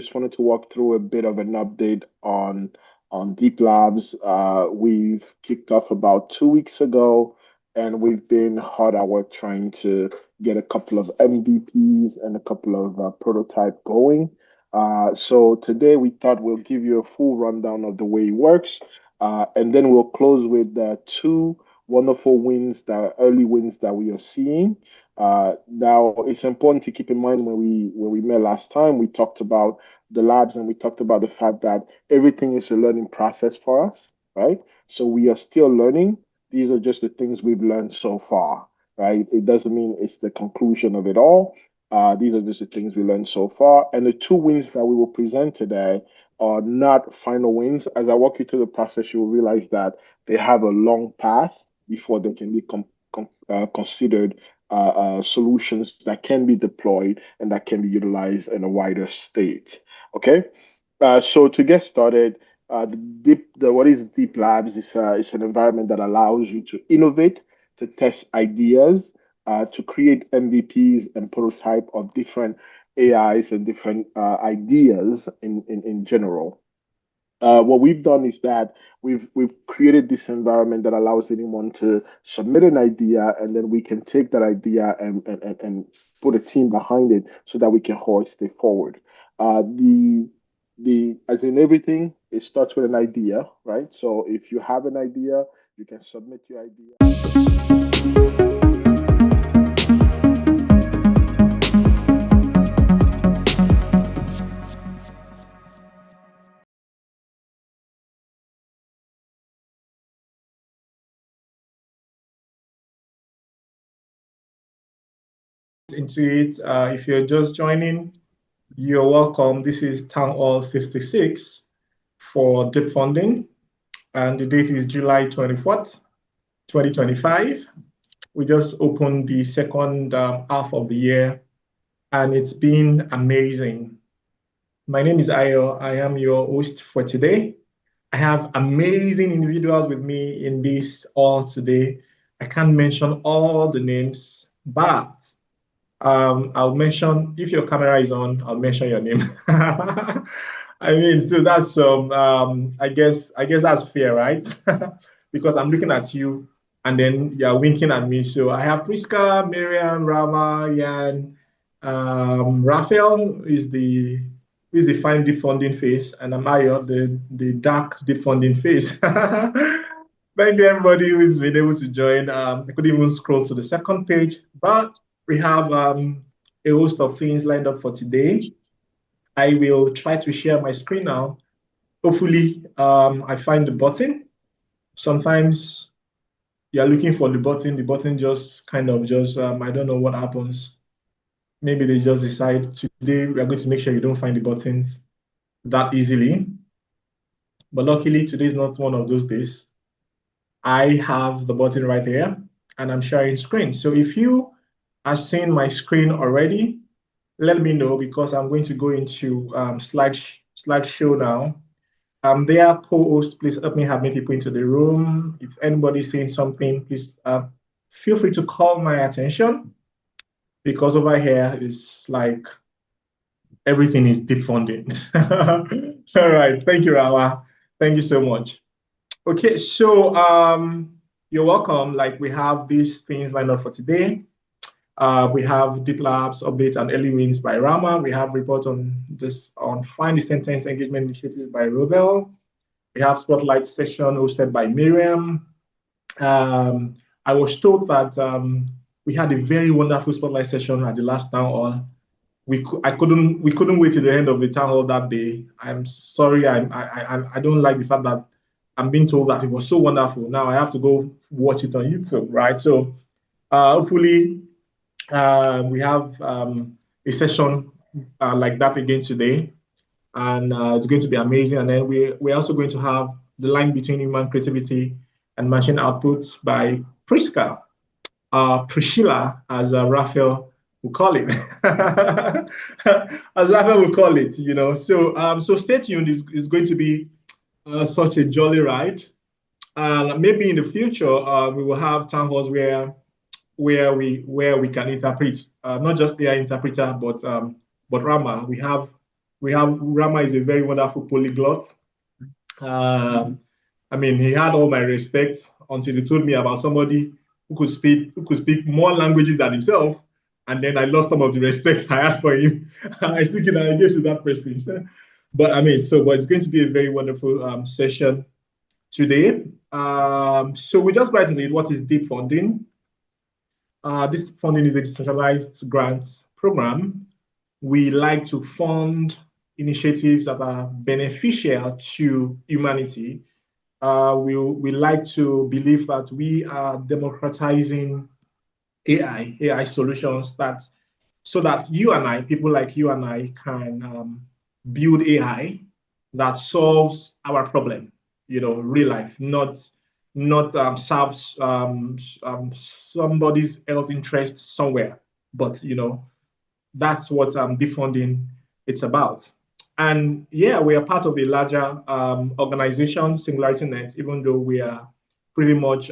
just wanted to walk through a bit of an update on Deep Labs. We've kicked off about 2 weeks ago, and we've been hard at work trying to get a couple of MVPs and a couple of prototype going. So today we thought we'll give you a full rundown of the way it works, and then we'll close with two wonderful wins, the early wins that we are seeing. Now, it's important to keep in mind when we met last time, we talked about the labs and we talked about the fact that everything is a learning process for us, right? So we are still learning. These are just the things we've learned so far, right? It doesn't mean it's the conclusion of it all. These are just the things we learned so far. And the two wins that we will present today are not final wins. As I walk you through the process, you will realize that they have a long path before they can be considered solutions that can be deployed and that can be utilized in a wider state. Okay, so to get started, what is Deep Labs? It's an environment that allows you to innovate, to test ideas, to create MVPs and prototype of different AIs and different ideas in general. What we've done is that we've created this environment that allows anyone to submit an idea, and then we can take that idea and put a team behind it so that we can hoist it forward. The as in everything, it starts with an idea, right? So if you have an idea, you can submit your idea. Into it. If you're just joining, you're welcome. This is Townhall 66 for Deep Funding, and the date is July 24th, 2025. We just opened the second half of the year, and it's been amazing. My name is Ayo. I am your host for today. I have amazing individuals with me in this all today. I can't mention all the names, but I'll mention, if your camera is on, I'll mention your name. I mean, so that's I guess that's fair, right? Because I'm looking at you and then you're winking at me. So I have Priscilla, Mariam, Rama, Yan, Rafael is the fine deep funding face, and I'm Ayo, the dark deep funding face. Thank you, everybody who's been able to join. I couldn't even scroll to the second page, but we have a host of things lined up for today. I will try to share my screen now. Hopefully, I find the button. Sometimes you're looking for the button just kind of I don't know what happens. Maybe they just decide today we are going to make sure you don't find the buttons that easily. But luckily, today is not one of those days. I have the button right there, and I'm sharing screen. So if you are seeing my screen already, let me know, because I'm going to go into slideshow now. There, co-host, please help me admit people into the room. If anybody's saying something, please feel free to call my attention, because over here is like everything is deep funding. All right, thank you, Rama. Thank you so much. Okay, so you're welcome. Like, we have these things lined up for today. We have Deep Labs update and early wins by Rama. We have report on Find the Sentence Engagement Initiative by Robel. We have spotlight session hosted by Mariam. I was told that we had a very wonderful spotlight session at the last town hall. We couldn't wait till the end of the town hall that day. I'm sorry, I don't like the fact that I'm being told that it was so wonderful. Now I have to go watch it on YouTube, right? So hopefully we have a session like that again today, and it's going to be amazing. And then we're also going to have the line between human creativity and machine output by Prisca, Priscilla, as Rafael will call it, as Rafael will call it. You know, so stay tuned. It's going to be such a jolly ride, and maybe in the future we will have town halls where we can interpret, not just AI interpreter, but Rama. We We have Rama is a very wonderful polyglot. I mean, he had all my respect until he told me about somebody who could speak more languages than himself, and then I lost some of the respect I had for him. I took it and I gave to that person. But I mean, but it's going to be a very wonderful session today. So we just right into it. What is deep funding? This funding is a decentralized grants program. We like to fund initiatives that are beneficial to humanity. We like to believe that we are democratizing AI solutions so that you and I, people like you and I, can build AI that solves our problem, real life, not serves somebody else's interest somewhere. But that's what deep funding it's about. And yeah, we are part of a larger organization, SingularityNET, even though we are pretty much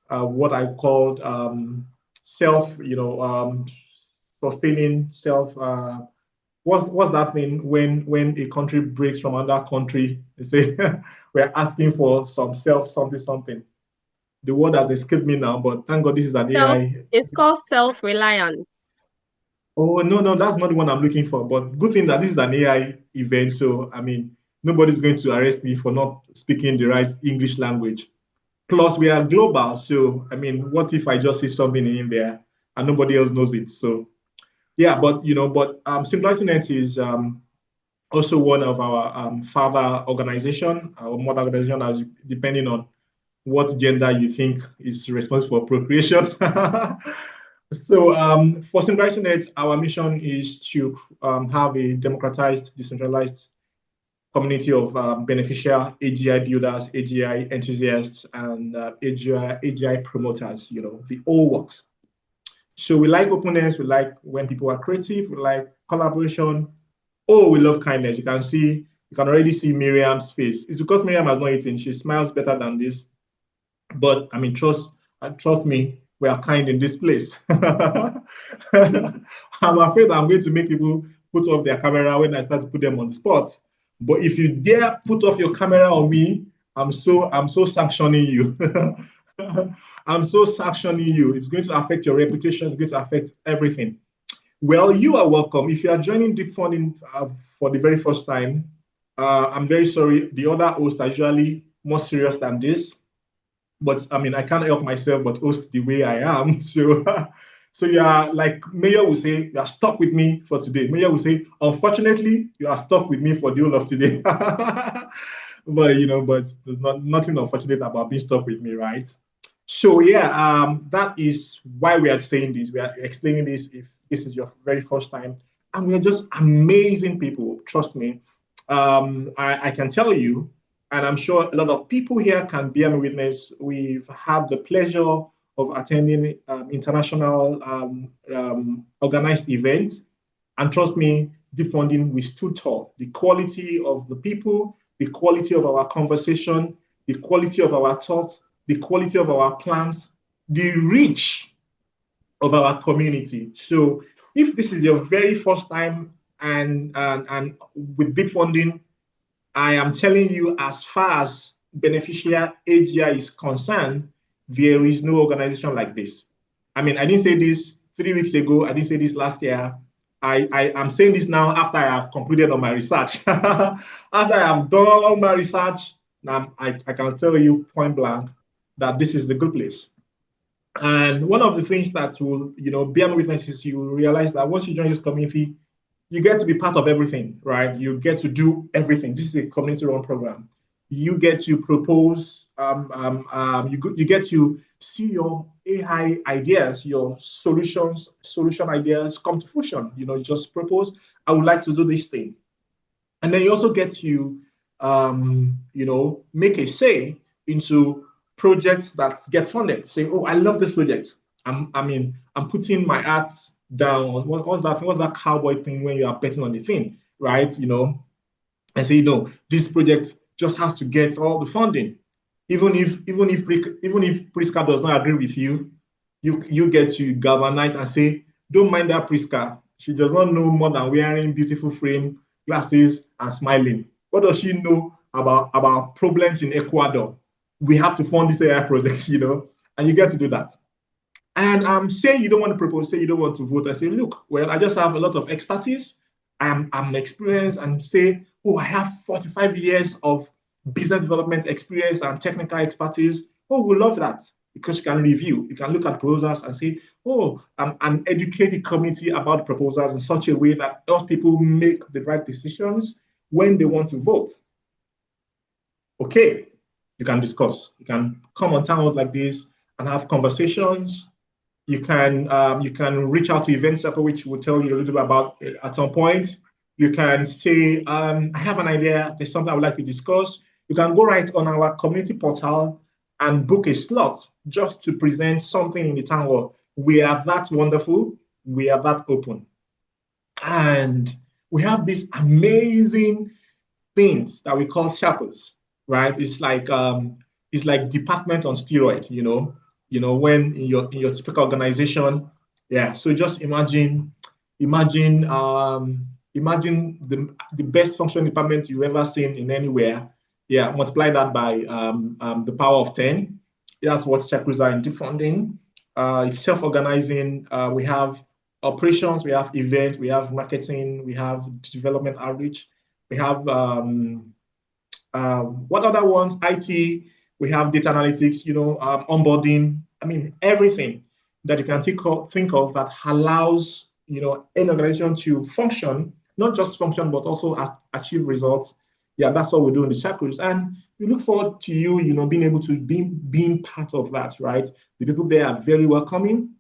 what I called sustaining self. What's that thing when a country breaks from another country? They say we're asking for some something. The word has escaped me now, but thank God this is an AI. It's called self-reliance. Oh, no, that's not the one I'm looking for. But good thing that this is an AI event. So, I mean, nobody's going to arrest me for not speaking the right English language. Plus, we are global. So, I mean, what if I just say something in there and nobody else knows it? So, yeah, but SingularityNET is also one of our father organization, our mother organization, as depending on what gender you think is responsible for procreation. So for SingularityNET, our mission is to have a democratized, decentralized community of beneficial AGI builders, AGI enthusiasts, and AGI promoters, the all works. So we like openness, we like when people are creative, we like collaboration. Oh, we love kindness. You can already see Mariam's face. It's because Mariam has not eaten. She smiles better than this. But I mean, trust me, we are kind in this place. I'm afraid I'm going to make people put off their camera when I start to put them on the spot. But if you dare put off your camera on me, I'm so sanctioning you. I'm so sanctioning you. It's going to affect your reputation. It's going to affect everything. Well, you are welcome. If you are joining Deep Funding for the very first time, I'm very sorry. The other hosts are usually more serious than this. But I mean, I can't help myself but host the way I am. So, so you are like Mayor will say, you are stuck with me for today. Mayor will say, unfortunately, you are stuck with me for the whole of today. But but there's nothing unfortunate about being stuck with me, right? So yeah, that is why we are saying this. We are explaining this if this is your very first time, and we are just amazing people. Trust me. I can tell you. And I'm sure a lot of people here can bear me witness. We've had the pleasure of attending international organized events. And trust me, Deep Funding, we stood tall. The quality of the people, the quality of our conversation, the quality of our thoughts, the quality of our plans, the reach of our community. So if this is your very first time and with Deep Funding, I am telling you, as far as beneficial AGI is concerned, there is no organization like this. I mean, I didn't say this 3 weeks ago. I didn't say this last year. I am saying this now after I have concluded on my research. After I have done all my research, now I can tell you point blank that this is the good place. And one of the things that will, bear me witness is you realize that once you join this community, you get to be part of everything, right? You get to do everything. This is a community-run program. You get to propose, you get to see your AI ideas, your solution ideas come to fruition. You just propose, I would like to do this thing. And then you also get to, make a say into projects that get funded. Say, oh, I love this project. I'm putting my art down. What's that cowboy thing when you are betting on the thing, right? And say, this project just has to get all the funding. Even if Prisca does not agree with you, you get to galvanize and say, don't mind that Prisca. She does not know more than wearing beautiful frame glasses and smiling. What does she know about problems in Ecuador? We have to fund this AI project, and you get to do that. And say you don't want to propose, say you don't want to vote. I say, look, well, I just have a lot of expertise. I'm experienced, and say, oh, I have 45 years of business development experience and technical expertise. Oh, we love that, because you can review, you can look at proposals and say, oh, and educate the community about proposals in such a way that helps people make the right decisions when they want to vote. Okay, you can discuss. You can come on town halls like this and have conversations. You can reach out to Event Circle, which will tell you a little bit about it at some point. You can say, I have an idea, there's something I would like to discuss. You can go right on our community portal and book a slot just to present something in the town hall. We are that wonderful. We are that open. And we have these amazing things that we call chapels, right? It's like department on steroid, when in your typical organization. Yeah. So just imagine the best functioning department you've ever seen in anywhere. Yeah, multiply that by the power of 10. That's what chapels are in deep funding. It's self-organizing. We have operations, we have events, we have marketing, we have development outreach, we have what other ones? IT, we have data analytics, onboarding. I mean, everything that you can think of that allows, an organization to function, not just function, but also achieve results. Yeah, that's what we do in the circles. And we look forward to you, being able to being part of that, right? The people there are very welcoming,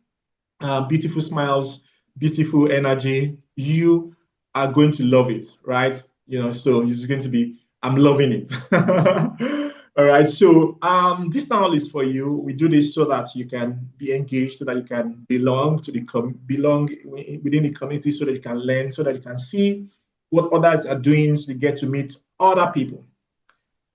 beautiful smiles, beautiful energy. You are going to love it, right? So it's going to be, I'm loving it. All right. So this panel is for you. We do this so that you can be engaged, so that you can belong within the community, so that you can learn, so that you can see what others are doing, so you get to meet other people.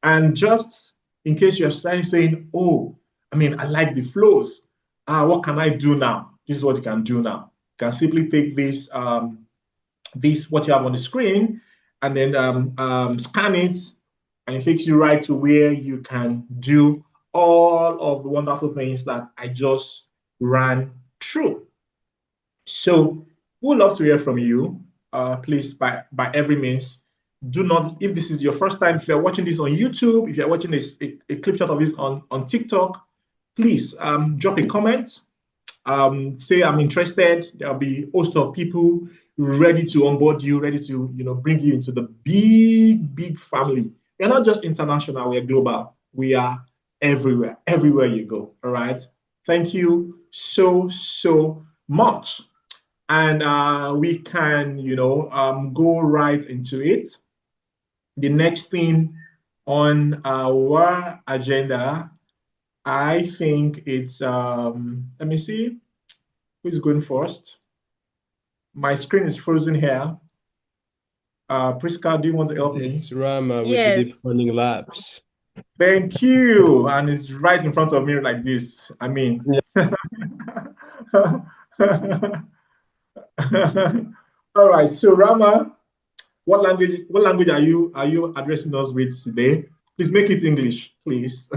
And just in case you're saying, oh, I like the flows. What can I do now? This is what you can do now. You can simply take this what you have on the screen, and then scan it, and it takes you right to where you can do all of the wonderful things that I just ran through. So we'd love to hear from you. Please, by every means, do not, if this is your first time, if you're watching this on YouTube, if you're watching a clip shot of this on TikTok, please drop a comment. Say I'm interested. There'll be a host of people ready to onboard you, ready to bring you into the big family. We're not just international, we're global. We are everywhere you go. All right. Thank you so much. And we can go right into it. The next thing on our agenda, I think it's, let me see, who's going first? My screen is frozen here. Priscilla, do you want to help me? It's Rama with Yes. the Deep Funding Labs. Thank you. And it's right in front of me like this. I mean. Yeah. All right. So Rama, what language are you addressing us with today? Please make it English, please.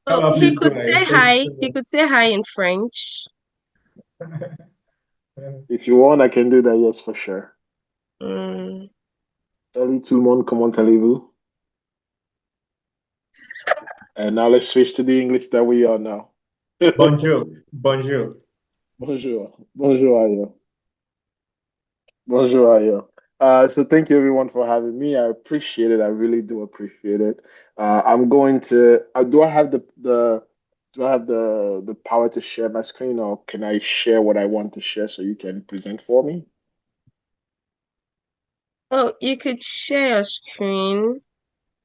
Oh, he could say hi. He could say hi in French. If you want, I can do that. Yes, for sure. Mm. Salut tout le monde, comment allez-vous? And now let's switch to the English that we are now. Bonjour. Bonjour. Bonjour. Bonjour, Ayo. Bonjour, Ayo. So thank you everyone for having me. I appreciate it. I really do appreciate it. I'm going to. Do I have the power to share my screen, or can I share what I want to share so you can present for me? Oh, you could share your screen.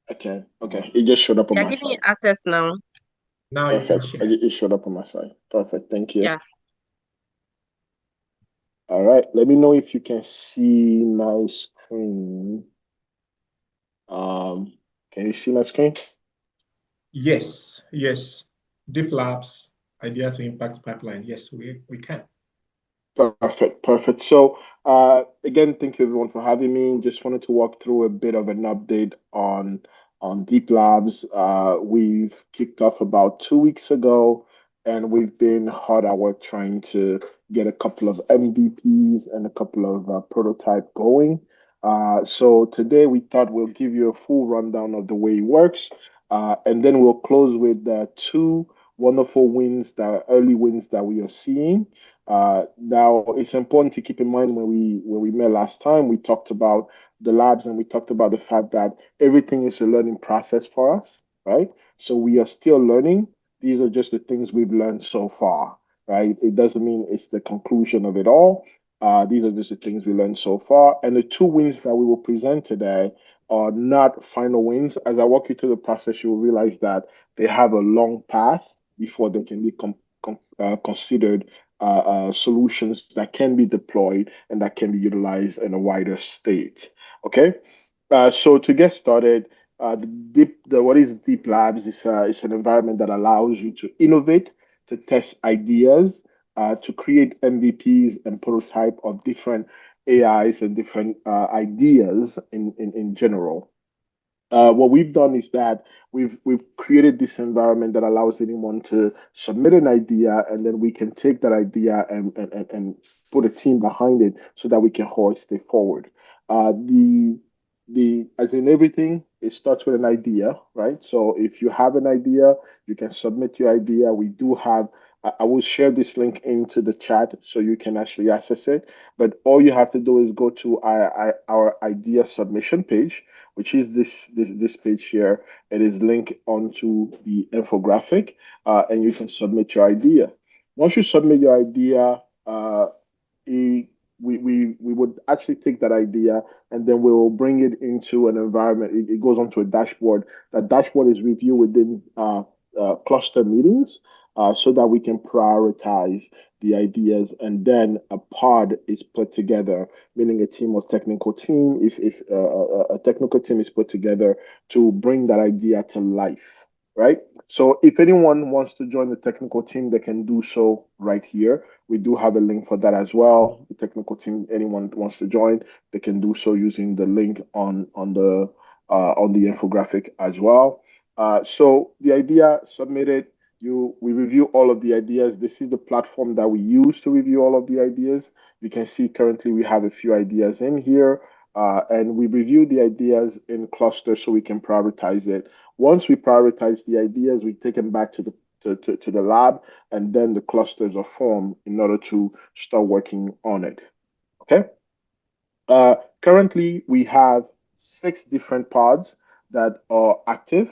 I can. Okay. It just showed up on They're my giving you side. access now. Now you can Perfect. share. It showed up on my side. Perfect. Thank you. Yeah. All right. Let me know if you can see my screen. Can you see my screen? Yes. Deep Labs, idea to impact pipeline. Yes, we can. Perfect, perfect. So, again, thank you everyone for having me. Just wanted to walk through a bit of an update on Deep Labs. We've kicked off about 2 weeks ago, and we've been hard at work trying to get a couple of MVPs and a couple of prototype going. So today we thought we'll give you a full rundown of the way it works, and then we'll close with two wonderful wins, the early wins that we are seeing. Now, it's important to keep in mind when we met last time, we talked about the labs and we talked about the fact that everything is a learning process for us, right? So we are still learning. These are just the things we've learned so far, right? It doesn't mean it's the conclusion of it all. These are just the things we learned so far. And the two wins that we will present today are not final wins. As I walk you through the process, you will realize that they have a long path before they can be considered solutions that can be deployed and that can be utilized in a wider state. Okay, so to get started, what is Deep Labs is an environment that allows you to innovate, to test ideas, to create MVPs and prototype of different AIs and different ideas in general. What we've done is that we've created this environment that allows anyone to submit an idea, and then we can take that idea and put a team behind it so that we can hoist it forward. The as in everything, it starts with an idea, right? So if you have an idea, you can submit your idea. We do have. I will share this link into the chat so you can actually access it. But all you have to do is go to our idea submission page, which is this page here. It is linked onto the infographic, and you can submit your idea. Once you submit your idea, it, we would actually take that idea and then we will bring it into an environment. It goes onto a dashboard. That dashboard is reviewed within cluster meetings, so that we can prioritize the ideas, and then a pod is put together, meaning a team of technical team. If a technical team is put together to bring that idea to life, right? So if anyone wants to join the technical team, they can do so right here. We do have a link for that as well. The technical team, anyone wants to join, they can do so using the link on the infographic as well. So the idea submitted, we review all of the ideas. This is the platform that we use to review all of the ideas. You can see currently we have a few ideas in here, and we review the ideas in clusters so we can prioritize it. Once we prioritize the ideas, we take them back to the lab, and then the clusters are formed in order to start working on it. Okay. Currently, we have 6 different pods that are active.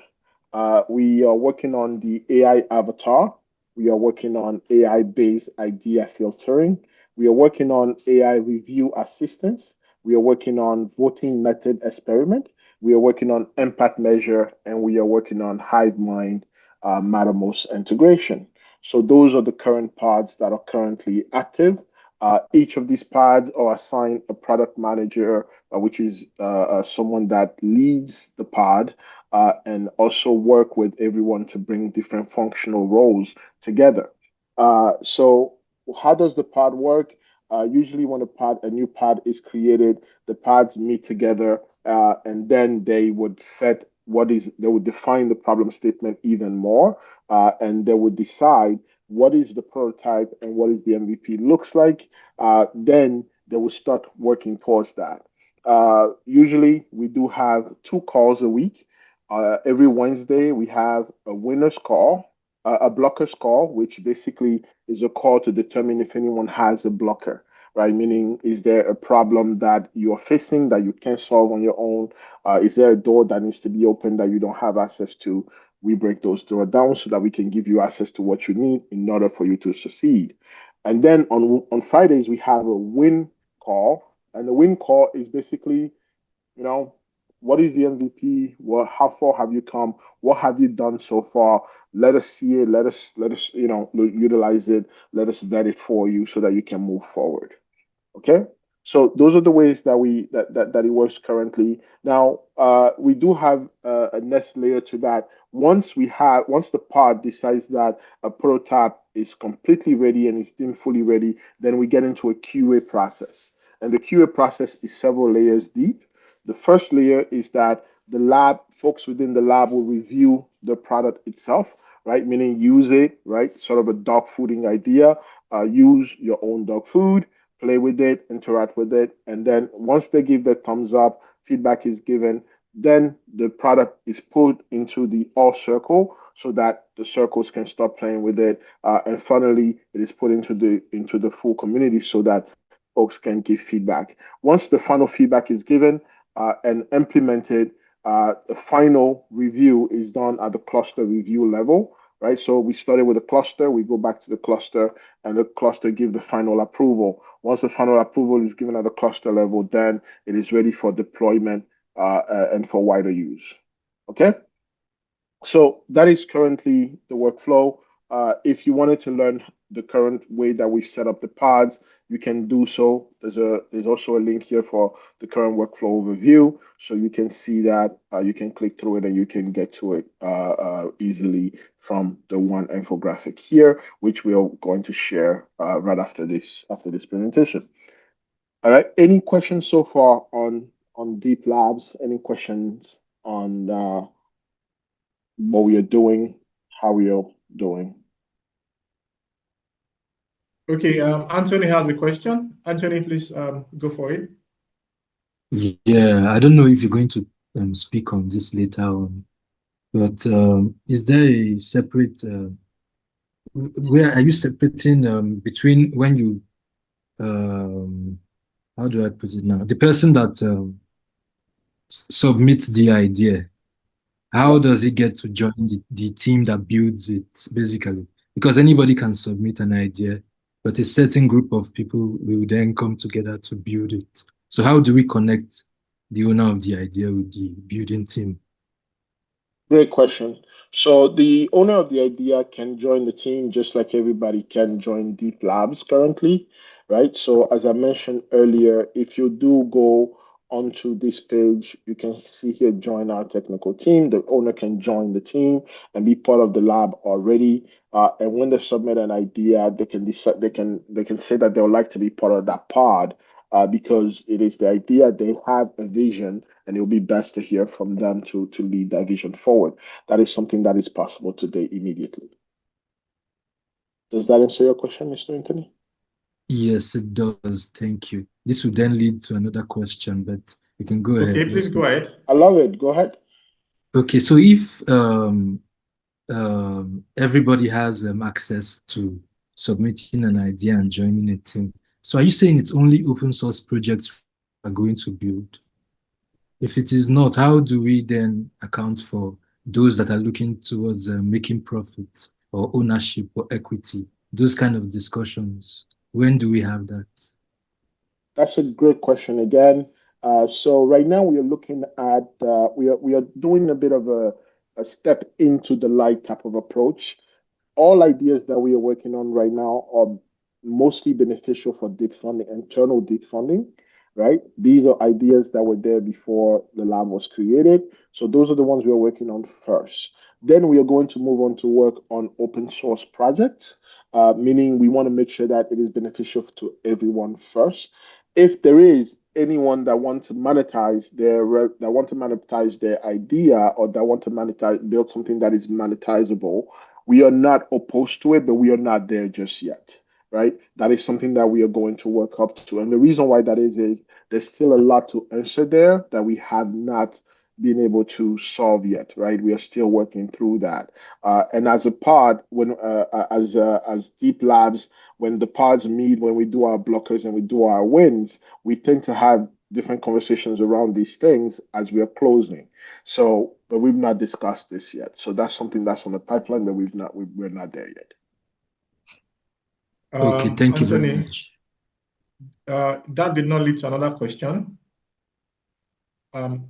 We are working on the AI avatar. We are working on AI-based idea filtering. We are working on AI review assistance. We are working on voting method experiment. We are working on impact measure, and we are working on HiveMind Mattermost integration. So those are the current pods that are currently active. Each of these pods are assigned a product manager, which is someone that leads the pod, and also work with everyone to bring different functional roles together. So how does the pod work? Usually when a new pod is created, the pods meet together, and then they would define the problem statement even more, and they would decide what is the prototype and what is the MVP looks like. Then they will start working towards that. Usually we do have 2 calls a week. Every Wednesday we have a winner's call, a blocker's call, which basically is a call to determine if anyone has a blocker, right? Meaning, is there a problem that you are facing that you can't solve on your own? Is there a door that needs to be opened that you don't have access to? We break those doors down so that we can give you access to what you need in order for you to succeed. And then on Fridays, we have a win call. And the win call is basically, you know, what is the MVP? How far have you come? What have you done so far? Let us see it. Let us, utilize it. Let us vet it for you so that you can move forward. Okay. So those are the ways that that it works currently. Now, we do have a next layer to that. Once the pod decides that a prototype is completely ready and is deemed fully ready, then we get into a QA process. And the QA process is several layers deep. The first layer is that the lab, folks within the lab will review the product itself, right? Meaning use it, right? Sort of a dog fooding idea. Use your own dog food, play with it, interact with it, and then once they give their thumbs up, feedback is given, then the product is put into the all circle so that the circles can start playing with it, and finally it is put into the full community so that folks can give feedback. Once the final feedback is given and implemented, the final review is done at the cluster review level, right? So we started with a cluster, we go back to the cluster, and the cluster give the final approval. Once the final approval is given at the cluster level, then it is ready for deployment and for wider use. Okay? So that is currently the workflow. If you wanted to learn the current way that we've set up the pods, you can do so. There's also a link here for the current workflow overview, so you can see that. You can click through it and you can get to it easily from the one infographic here, which we are going to share right after this presentation. All right. Any questions so far on Deep Labs? Any questions on what we are doing, how we are doing? Okay, Anthony has a question. Anthony, please go for it. Yeah, I don't know if you're going to speak on this later on, but is there a separate, where are you separating between when you, how do I put it now? The person that submits the idea, how does he get to join the team that builds it, basically? Because anybody can submit an idea, but a certain group of people will then come together to build it. So how do we connect the owner of the idea with the building team? Great question. So the owner of the idea can join the team just like everybody can join Deep Labs currently, right? So as I mentioned earlier, if you do go onto this page, you can see here, join our technical team. The owner can join the team and be part of the lab already. And when they submit an idea, they can decide, they can say that they would like to be part of that pod, because it is the idea, they have a vision, and it will be best to hear from them to lead that vision forward. That is something that is possible today immediately. Does that answer your question, Mr. Anthony? Yes, it does. Thank you. This would then lead to another question, but we can go ahead. Okay, please go ahead. I love it. Go ahead. Okay, so if everybody has access to submitting an idea and joining a team, so are you saying it's only open source projects are going to build? If it is not, how do we then account for those that are looking towards making profit or ownership or equity? Those kind of discussions. When do we have that? That's a great question again. So right now we are looking at we are doing a bit of a step into the light type of approach. All ideas that we are working on right now are mostly beneficial for deep funding, internal deep funding, right? These are ideas that were there before the lab was created. So those are the ones we are working on first. Then we are going to move on to work on open source projects, meaning we want to make sure that it is beneficial to everyone first. If there is anyone that wants to monetize their idea, or that want to build something that is monetizable, we are not opposed to it, but we are not there just yet, right? That is something that we are going to work up to. And the reason why that is there's still a lot to answer there that we have not been able to solve yet, right? We are still working through that. And as a pod, as Deep Labs, when the pods meet, when we do our blockers and we do our wins, we tend to have different conversations around these things as we are closing. So, but we've not discussed this yet. So that's something that's on the pipeline, but we're not there yet. Okay, thank Anthony, you very much. That did not lead to another question. I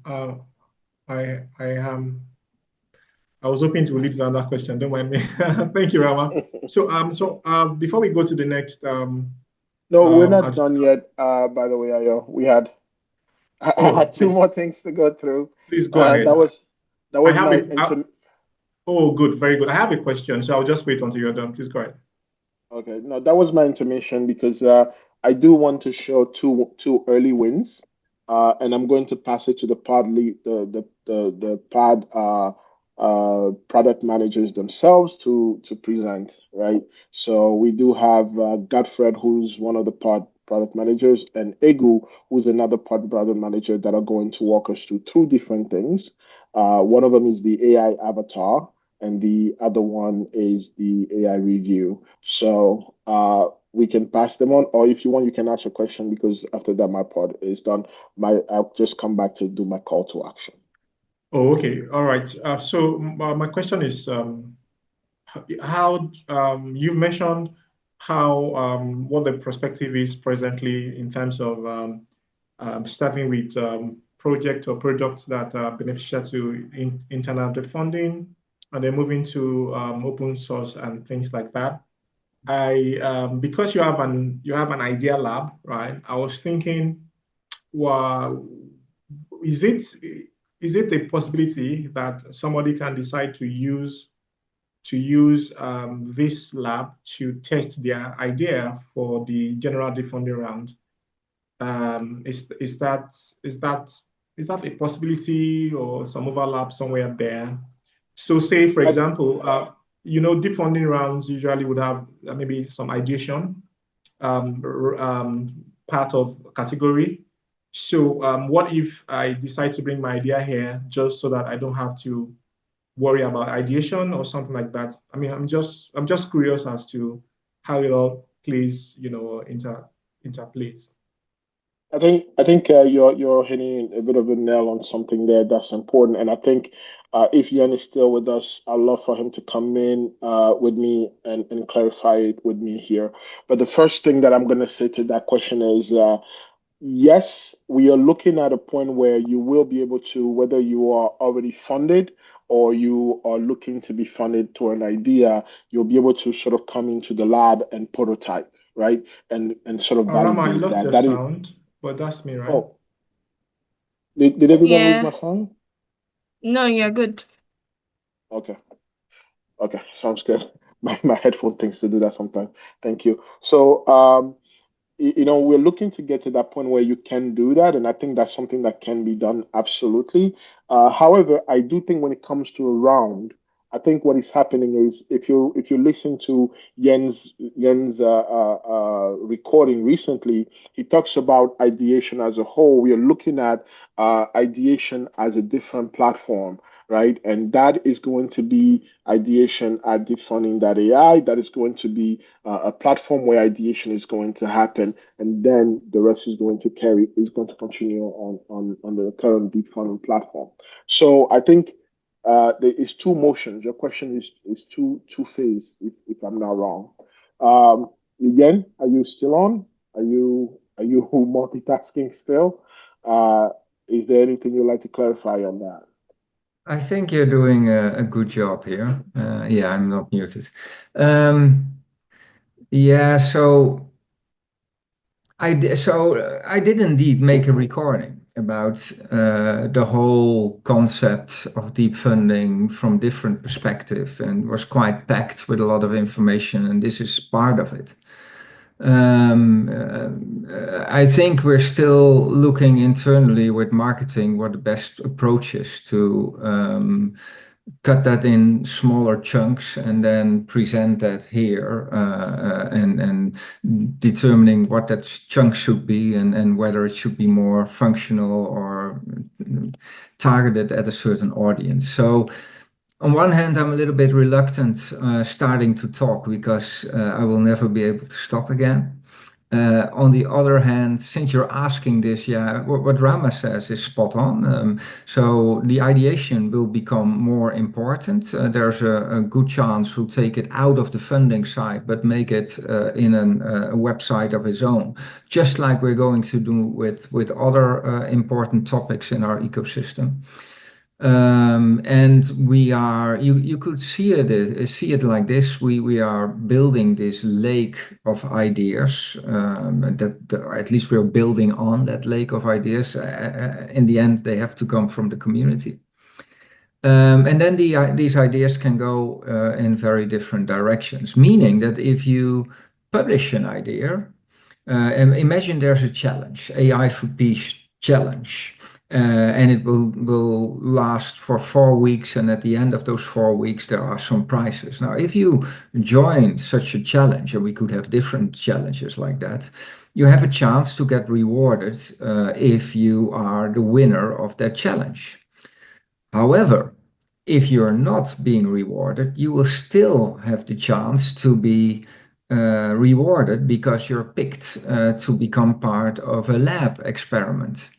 was hoping to lead to another question. Don't mind me. Thank you, Rama. So before we go to the next No, we're not done yet. By the way, Ayo, I had two more things to go through. Please go ahead. That was my Oh, good, very good. I have a question, so I'll just wait until you're done. Please go ahead. Okay, no, that was my intermission because I do want to show two early wins, and I'm going to pass it to the pod lead, the pod product managers themselves to present, right? So we do have Godfred, who's one of the pod product managers, and Egu, who's another pod product manager that are going to walk us through two different things. One of them is the AI avatar, and the other one is the AI review. So we can pass them on, or if you want, you can ask a question because after that my part is done. I'll just come back to do my call to action. Oh, okay, all right. So my question is, how you've mentioned how what the perspective is presently in terms of starting with projects or products that are beneficial to internal debt funding, and then moving to open source and things like that. Because you have an idea lab, right? I was thinking, well, is it a possibility that somebody can decide to use this lab to test their idea for the general deep funding round? Is that a possibility or some overlap somewhere there? So say, for example, deep funding rounds usually would have maybe some ideation part of category. So what if I decide to bring my idea here just so that I don't have to worry about ideation or something like that? I mean, I'm just curious as to how it all plays, interplays. I think you're hitting a bit of a nail on something there that's important, and I think if Yen is still with us, I'd love for him to come in with me and clarify it with me here. But the first thing that I'm going to say to that question is yes, we are looking at a point where you will be able to, whether you are already funded or you are looking to be funded to an idea, you'll be able to sort of come into the lab and prototype, right? And sort of validate Rama, I lost that. your That sound, but that's me, right? Oh, did everyone lose my sound? No, you're good. Okay. Okay, sounds good. My headphone thinks to do that sometimes. Thank you. So, we're looking to get to that point where you can do that, and I think that's something that can be done absolutely. However, I do think when it comes to a round, I think what is happening is if you listen to Yen's recording recently, he talks about ideation as a whole. We are looking at ideation as a different platform, right? And that is going to be ideation at deepfunding.ai. That is going to be a platform where ideation is going to happen, and then the rest is going to continue on the current deep funding platform. So I think there is two motions. Your question is two phase, if I'm not wrong. Again, are you still on? Are you multitasking still? Is there anything you'd like to clarify on that? I think you're doing a good job here. Yeah, I'm not muted. Yeah, so I did indeed make a recording about the whole concept of deep funding from different perspective, and was quite packed with a lot of information, and this is part of it. I think we're still looking internally with marketing what the best approach is to cut that in smaller chunks and then present that here, and determining what that chunk should be, and whether it should be more functional or targeted at a certain audience. So on one hand, I'm a little bit reluctant starting to talk because I will never be able to stop again. On the other hand, since you're asking this, yeah, what Rama says is spot on. So the ideation will become more important. There's a good chance we'll take it out of the funding side, but make it in a website of its own, just like we're going to do with other important topics in our ecosystem. And we are, you could see it like this. We are building this lake of ideas, at least we're building on that lake of ideas. In the end, they have to come from the community. And then these ideas can go in very different directions, meaning that if you publish an idea, and imagine there's a challenge, AI for Peace challenge, and it will last for 4 weeks, and at the end of those 4 weeks there are some prizes. Now, if you join such a challenge, and we could have different challenges like that, you have a chance to get rewarded if you are the winner of that challenge. However, if you're not being rewarded, you will still have the chance to be rewarded because you're picked to become part of a lab experiment.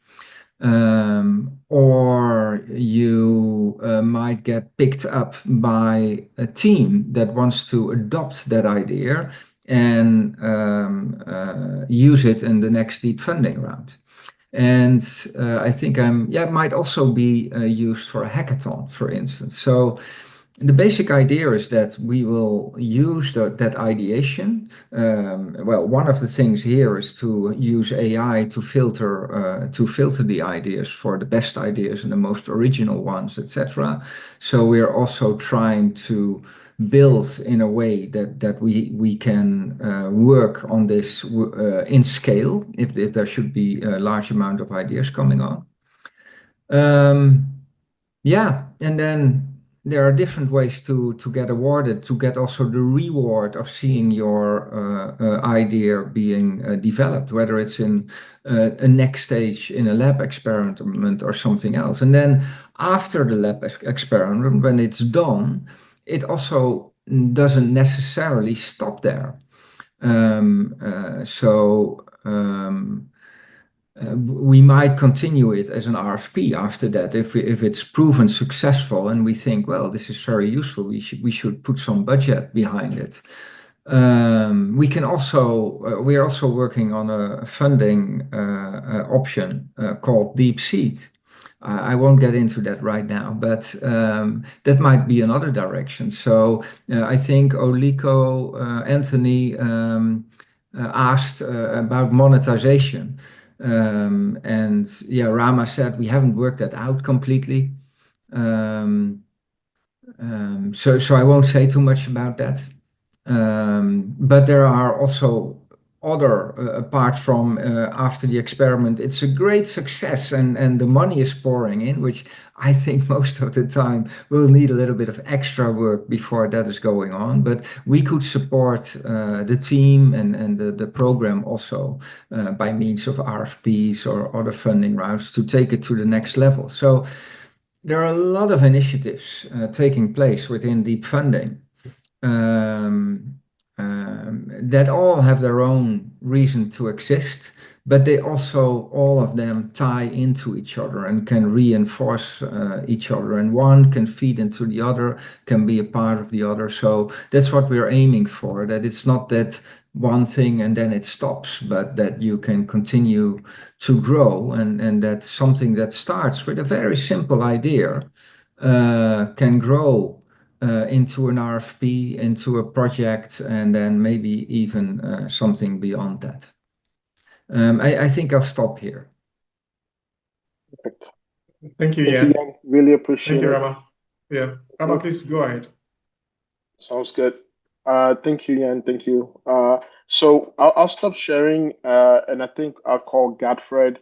Or you might get picked up by a team that wants to adopt that idea and use it in the next deep funding round. And I think it might also be used for a hackathon, for instance. So the basic idea is that we will use that ideation. Well, one of the things here is to use AI to filter the ideas for the best ideas and the most original ones, etc. So we're also trying to build in a way that we can work on this in scale if there should be a large amount of ideas coming on. Yeah, and then there are different ways to get awarded, to get also the reward of seeing your idea being developed, whether it's in a next stage in a lab experiment or something else. And then after the lab experiment, when it's done, it also doesn't necessarily stop there. We might continue it as an RFP after that if it's proven successful and we think, well, this is very useful, we should put some budget behind it. We are also working on a funding option called Deep Seed. I won't get into that right now, but that might be another direction. So I think Oliko, Anthony asked about monetization. And yeah, Rama said we haven't worked that out completely. So I won't say too much about that. But there are also other, apart from after the experiment, it's a great success and the money is pouring in, which I think most of the time we'll need a little bit of extra work before that is going on. But we could support the team and the program also by means of RFPs or other funding rounds to take it to the next level. So there are a lot of initiatives taking place within deep funding. That all have their own reason to exist, but they also, all of them tie into each other and can reinforce each other, and one can feed into the other, can be a part of the other. So that's what we're aiming for, that it's not that one thing and then it stops, but that you can continue to grow, and that something that starts with a very simple idea can grow into an RFP, into a project, and then maybe even something beyond that. I think I'll stop here. Perfect. Thank you, Thank you, Jan. Really appreciate it. Thank you, Rama. Yeah, Rama, please go ahead. Sounds good. Thank you, Jan. Thank you. So I'll stop sharing, and I think I'll call Godfred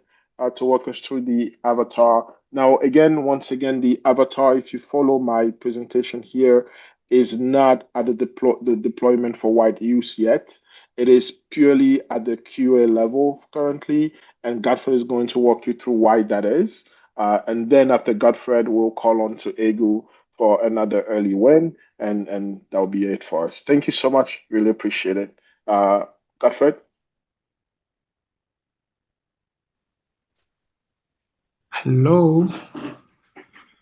to walk us through the avatar. Now, once again, the avatar, if you follow my presentation here, is not at the deployment for wide use yet. It is purely at the QA level currently, and Godfred is going to walk you through why that is. And then after Godfred, we'll call on to Egu for another early win, and that'll be it for us. Thank you so much. Really appreciate it. Godfred? Hello.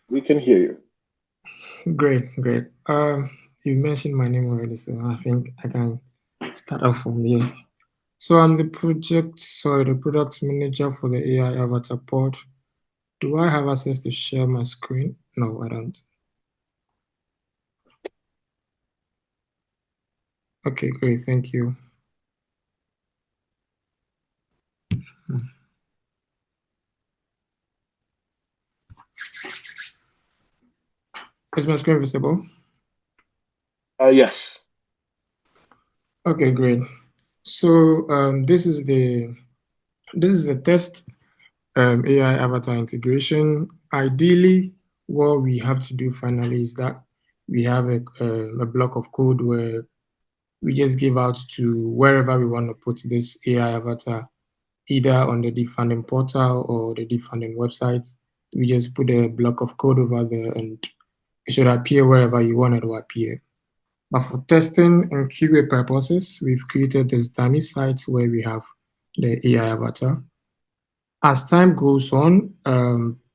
We can hear you. Great. You mentioned my name already, so I think I can start off from here. So I'm the product manager for the AI Avatar pod. Do I have access to share my screen? No, I don't. Okay, great. Thank you. Is my screen visible? Yes. Okay, great. So this is the test AI avatar integration. Ideally, what we have to do finally is that we have a block of code where we just give out to wherever we want to put this AI avatar, either on the Deep Funding portal or the Deep Funding website. We just put a block of code over there and it should appear wherever you want it to appear. But for testing and QA purposes, we've created this dummy site where we have the AI avatar. As time goes on,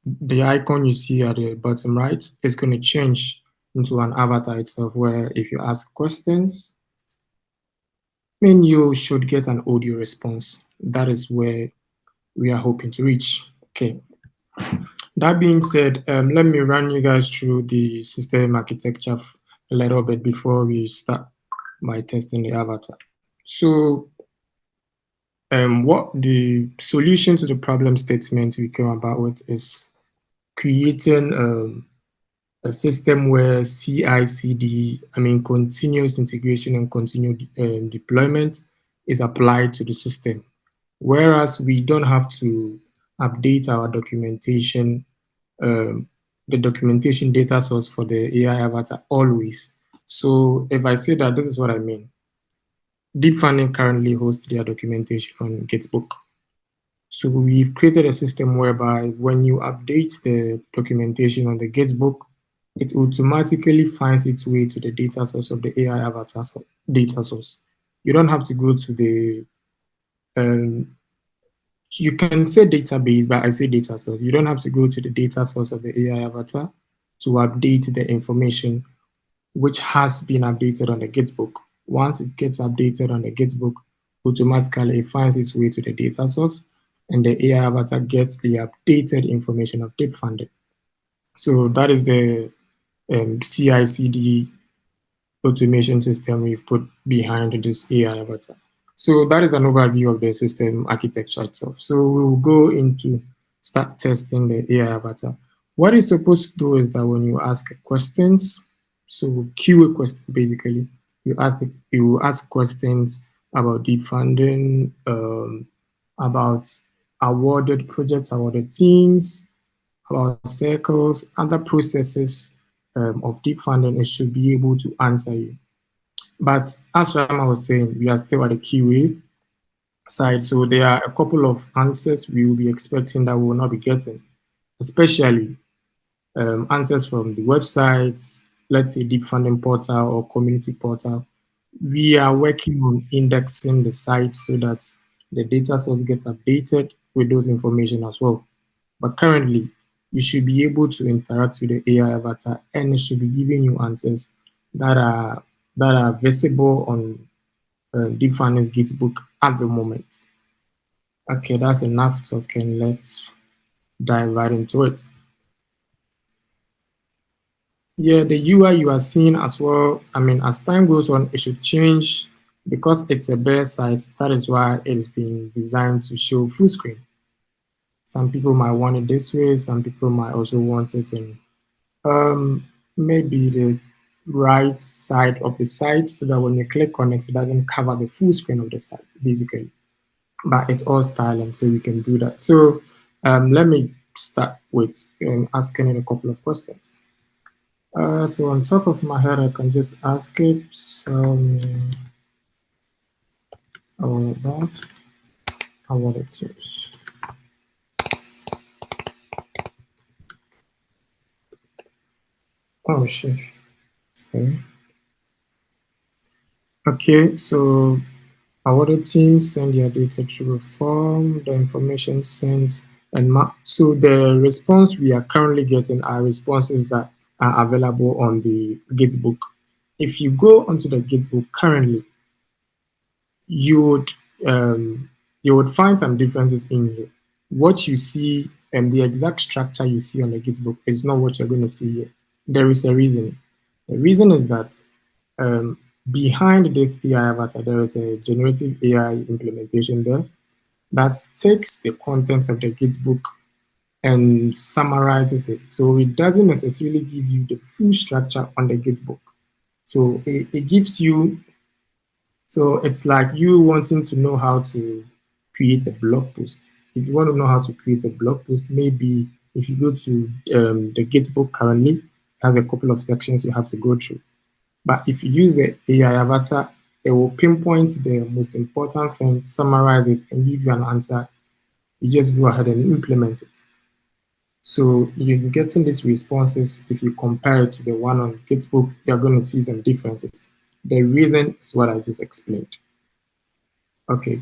the icon you see at the bottom right is going to change into an avatar itself, where if you ask questions, then you should get an audio response. That is where we are hoping to reach. Okay. That being said, let me run you guys through the system architecture a little bit before we start by testing the avatar. So what the solution to the problem statement we came about with is creating a system where CI/CD, continuous integration and continued deployment is applied to the system. Whereas we don't have to update our documentation, the documentation data source for the AI avatar always. So if I say that, this is what I mean. Deep Funding currently hosts their documentation on Gitbook. So we've created a system whereby when you update the documentation on the Gitbook, it automatically finds its way to the data source of the AI avatar data source. You don't have to go to the, you can say database, but I say data source. You don't have to go to the data source of the AI avatar to update the information which has been updated on the Gitbook. Once it gets updated on the Gitbook, automatically it finds its way to the data source and the AI avatar gets the updated information of Deep Funding. So that is the CI/CD automation system we've put behind this AI avatar. So that is an overview of the system architecture itself. So we'll go into start testing the AI avatar. What it's supposed to do is that when you ask questions, so QA questions basically, you ask questions about Deep Funding, about awarded projects, awarded teams, about circles, other processes of Deep Funding, it should be able to answer you. But as Rama was saying, we are still at the QA side, so there are a couple of answers we will be expecting that we will not be getting, especially answers from the websites, let's say Deep Funding portal or community portal. We are working on indexing the site so that the data source gets updated with those information as well. But currently, you should be able to interact with the AI avatar and it should be giving you answers that are visible on Deep Funding's Gitbook at the moment. Okay, that's enough talking. Let's dive right into it. Yeah, the UI you are seeing as well, as time goes on, it should change because it's a bare site. That is why it's been designed to show full screen. Some people might want it this way. Some people might also want it in maybe the right side of the site so that when you click on it, it doesn't cover the full screen of the site, basically. But it's all styling, so we can do that. So let me start with asking it a couple of questions. So on top of my head, I can just ask it about awarded teams. Oh shit. Okay, so awarded teams send their data through a form, the information sent, and so the response we are currently getting are responses that are available on the Gitbook. If you go onto the Gitbook currently, you would find some differences in here. What you see the exact structure you see on the Gitbook is not what you're going to see here. There is a reason. The reason is that behind this AI avatar, there is a generative AI implementation there that takes the contents of the Gitbook and summarizes it. So it doesn't necessarily give you the full structure on the Gitbook. So it gives you, so it's like you wanting to know how to create a blog post. If you want to know how to create a blog post, maybe if you go to the Gitbook currently, it has a couple of sections you have to go through. But if you use the AI avatar, it will pinpoint the most important thing, summarize it, and give you an answer. You just go ahead and implement it. So you're getting these responses. If you compare it to the one on Gitbook, you're going to see some differences. The reason is what I just explained. Okay.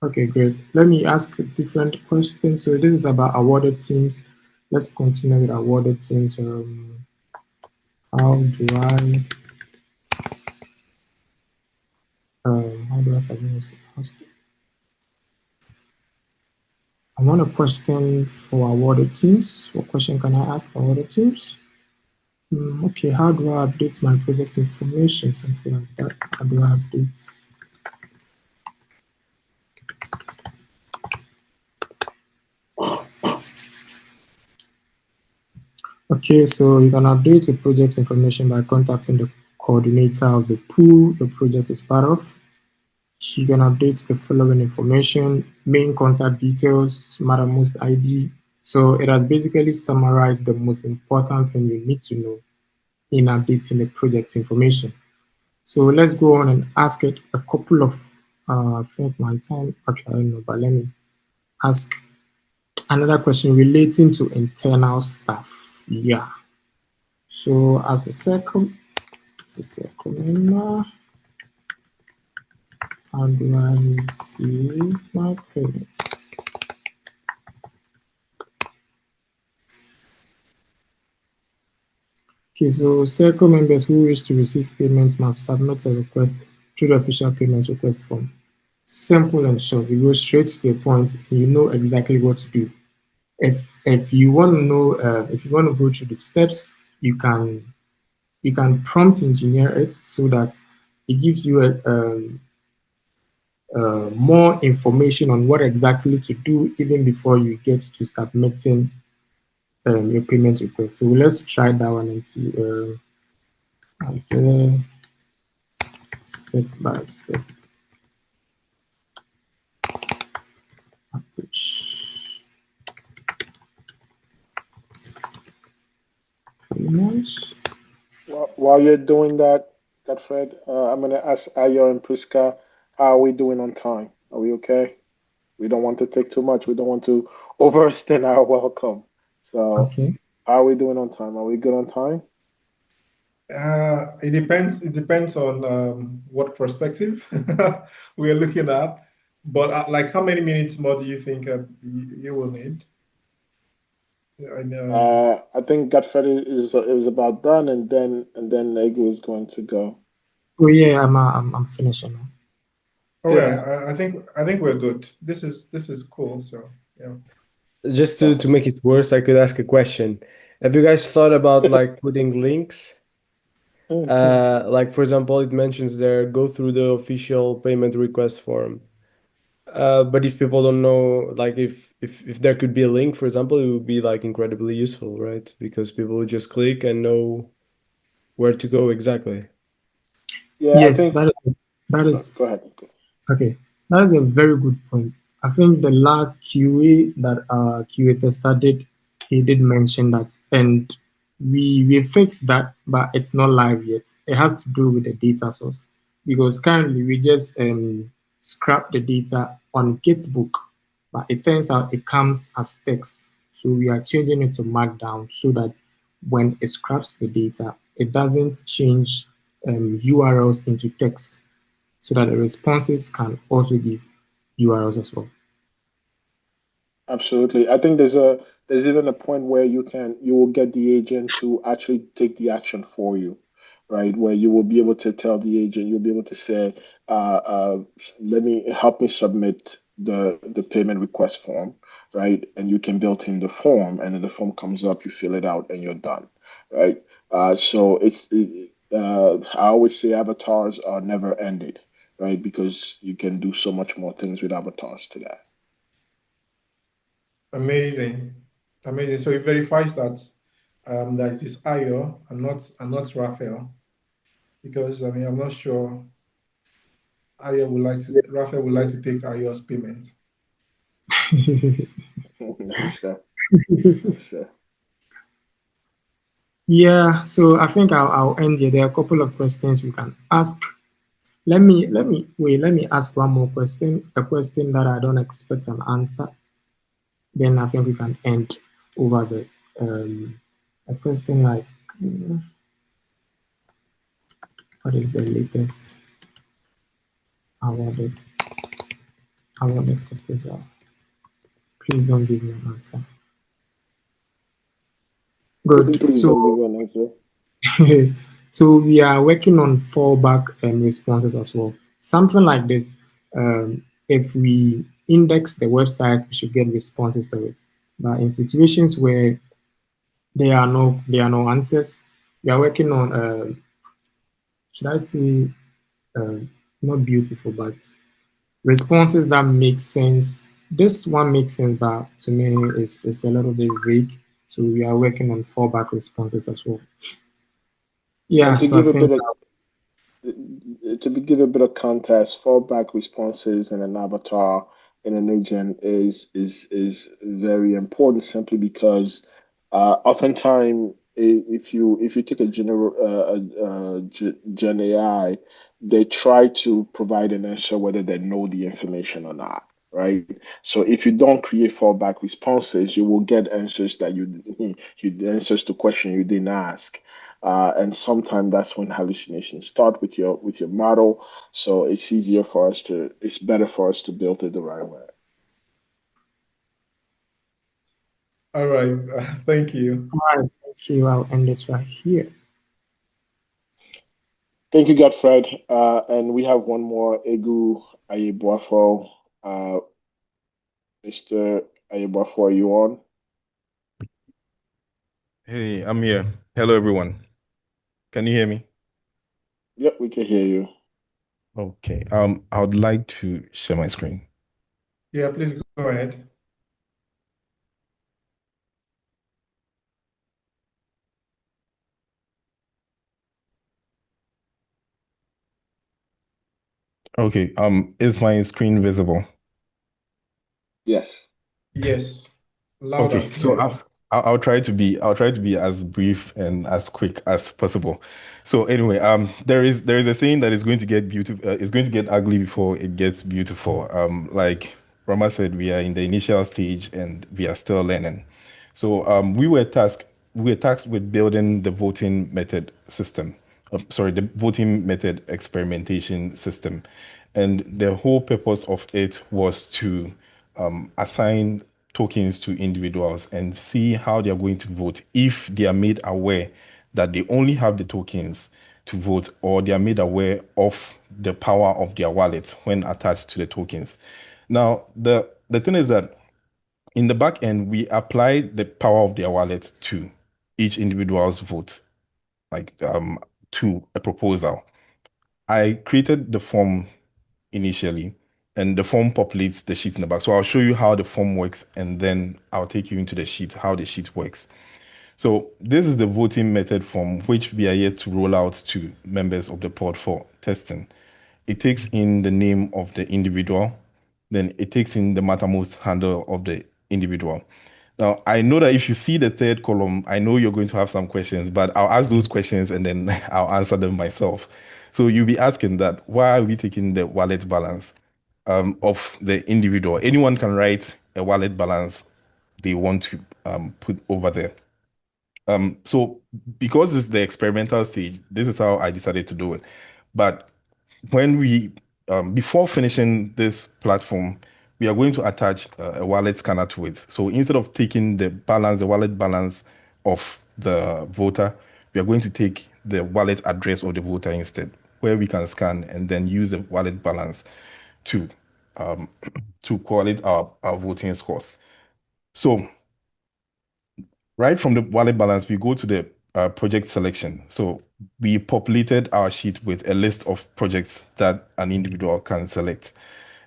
Okay, great. Let me ask a different question. So this is about awarded teams. Let's continue with awarded teams. How do I submit this? I want a question for awarded teams. What question can I ask for awarded teams? Okay, how do I update my project information? Something like that. How do I update? Okay, so you can update your project information by contacting the coordinator of the pool your project is part of. You can update the following information: main contact details, Mattermost ID. So it has basically summarized the most important thing you need to know in updating the project information. So let's go on and ask it a couple of, I think my time, okay, I don't know, but let me ask another question relating to internal staff. Yeah. So as a circle member, how do I receive my payment? Okay, so circle members who wish to receive payments must submit a request through the official payment request form. Simple and short. You go straight to the point and you know exactly what to do. If you want to know, if you want to go through the steps, you can prompt engineer it so that it gives you more information on what exactly to do even before you get to submitting your payment request. So let's try that one and see. Okay, step by step approach. Payments. While you're doing that, Fred, I'm going to ask Ayo and Priska, how are we doing on time? Are we okay? We don't want to take too much. We don't want to overextend our welcome. So, okay. How are we doing on time? Are we good on time? It depends. It depends on what perspective we are looking at. But like, how many minutes more do you think you will need? I think Godfrey is about done, and then Ego is going to go. Oh yeah, I'm finishing now. Okay, yeah. I think we're good. This is cool. So yeah. Just to make it worse, I could ask a question. Have you guys thought about like putting links? Like for example, it mentions there, go through the official payment request form. But if people don't know, like if there could be a link, for example, it would be like incredibly useful, right? Because people would just click and know where to go exactly. Yeah, yes, I think that is go ahead. Okay, that is a very good point. I think the last QA that QA tester did, he did mention that, and we fixed that, but it's not live yet. It has to do with the data source because currently we just scrap the data on Gitbook, but it turns out it comes as text. So we are changing it to Markdown so that when it scraps the data, it doesn't change URLs into text, so that the responses can also give URLs as well. Absolutely. I think there's even a point where you will get the agent to actually take the action for you, right? Where you will be able to tell the agent, you'll be able to say, help me submit the payment request form. right? And you can build in the form, and then the form comes up, you fill it out, and you're done, right? So I always say avatars are never ended, right? Because you can do so much more things with avatars today. Amazing, amazing. So it verifies that that it is Ayo and not Rafael, because I mean I'm not sure Rafael would like to take Ayo's payment. No, sir. No, sir. Yeah, so I think I'll end here. There are a couple of questions we can ask. Let me ask one more question, a question that I don't expect an answer. Then I think we can end over the a question like what is the latest awarded proposal? Please don't give me an answer. Good. Please don't give an answer. So we are working on fallback responses as well. Something like this. If we index the website, we should get responses to it. But in situations where there are no answers, we are working on should I say not beautiful, but responses that make sense. This one makes sense, but to me it's a little bit vague. So we are working on fallback responses as well. Yeah, And to so I give a think bit of give a bit of context, fallback responses in an avatar in an agent is very important simply because oftentimes if you take a Gen AI, they try to provide an answer whether they know the information or not. Right. So if you don't create fallback responses, you will get answers that you answers to question you didn't ask. And sometimes that's when hallucinations start with your model. So it's better for us to build it the right way. All right, thank you. all right, thank you. I'll end it right here. Thank you, Godfred. And we have one more, Egu Ayeboafo. Mr. Ayeboafo, are you on? Hey, I'm here. Hello, everyone. Can you hear me? Yep, we can hear you. Okay. I would like to share my screen. Yeah, please go ahead. Okay. Is my screen visible? Yes. Yes, loud Okay. and So clear. I'll try to be as brief and as quick as possible. So anyway, there is a saying that is going to get beautiful. It's going to get ugly before it gets beautiful. Like Rama said, we are in the initial stage and we are still learning. So we were tasked with building the voting method system. The voting method experimentation system, and the whole purpose of it was to assign tokens to individuals and see how they are going to vote if they are made aware that they only have the tokens to vote, or they are made aware of the power of their wallet when attached to the tokens. Now, the thing is that in the back end, we apply the power of their wallet to each individual's vote, like to a proposal. I created the form initially, and the form populates the sheet in the back. So I'll show you how the form works, and then I'll take you into the sheet, how the sheet works. So this is the voting method form, which we are yet to roll out to members of the pod for testing. It takes in the name of the individual, then it takes in the Mattermost handle of the individual. Now, I know that if you see the third column, I know you're going to have some questions, but I'll ask those questions and then I'll answer them myself. So you'll be asking that, why are we taking the wallet balance of the individual? Anyone can write a wallet balance they want to put over there. So because it's the experimental stage, this is how I decided to do it. But when we before finishing this platform, we are going to attach a wallet scanner to it. So instead of taking the wallet balance of the voter, we are going to take the wallet address of the voter instead, where we can scan and then use the wallet balance to to correlate our voting scores. So right from the wallet balance, we go to the project selection. So we populated our sheet with a list of projects that an individual can select.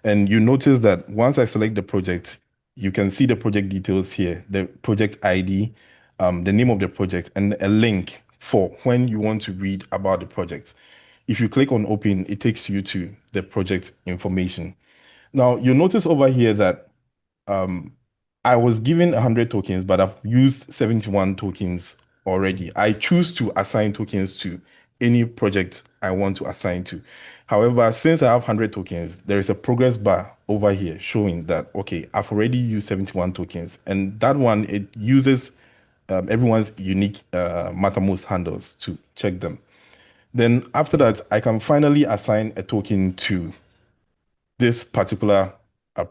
And you notice that once I select the project, you can see the project details here, the project ID, the name of the project, and a link for when you want to read about the project. If you click on open, it takes you to the project information. Now, you'll notice over here that I was given 100 tokens, but I've used 71 tokens already. I choose to assign tokens to any project I want to assign to. However, since I have 100 tokens, there is a progress bar over here showing that, okay, I've already used 71 tokens. And that one, it uses everyone's unique Mattermost handles to check them. Then after that, I can finally assign a token to this particular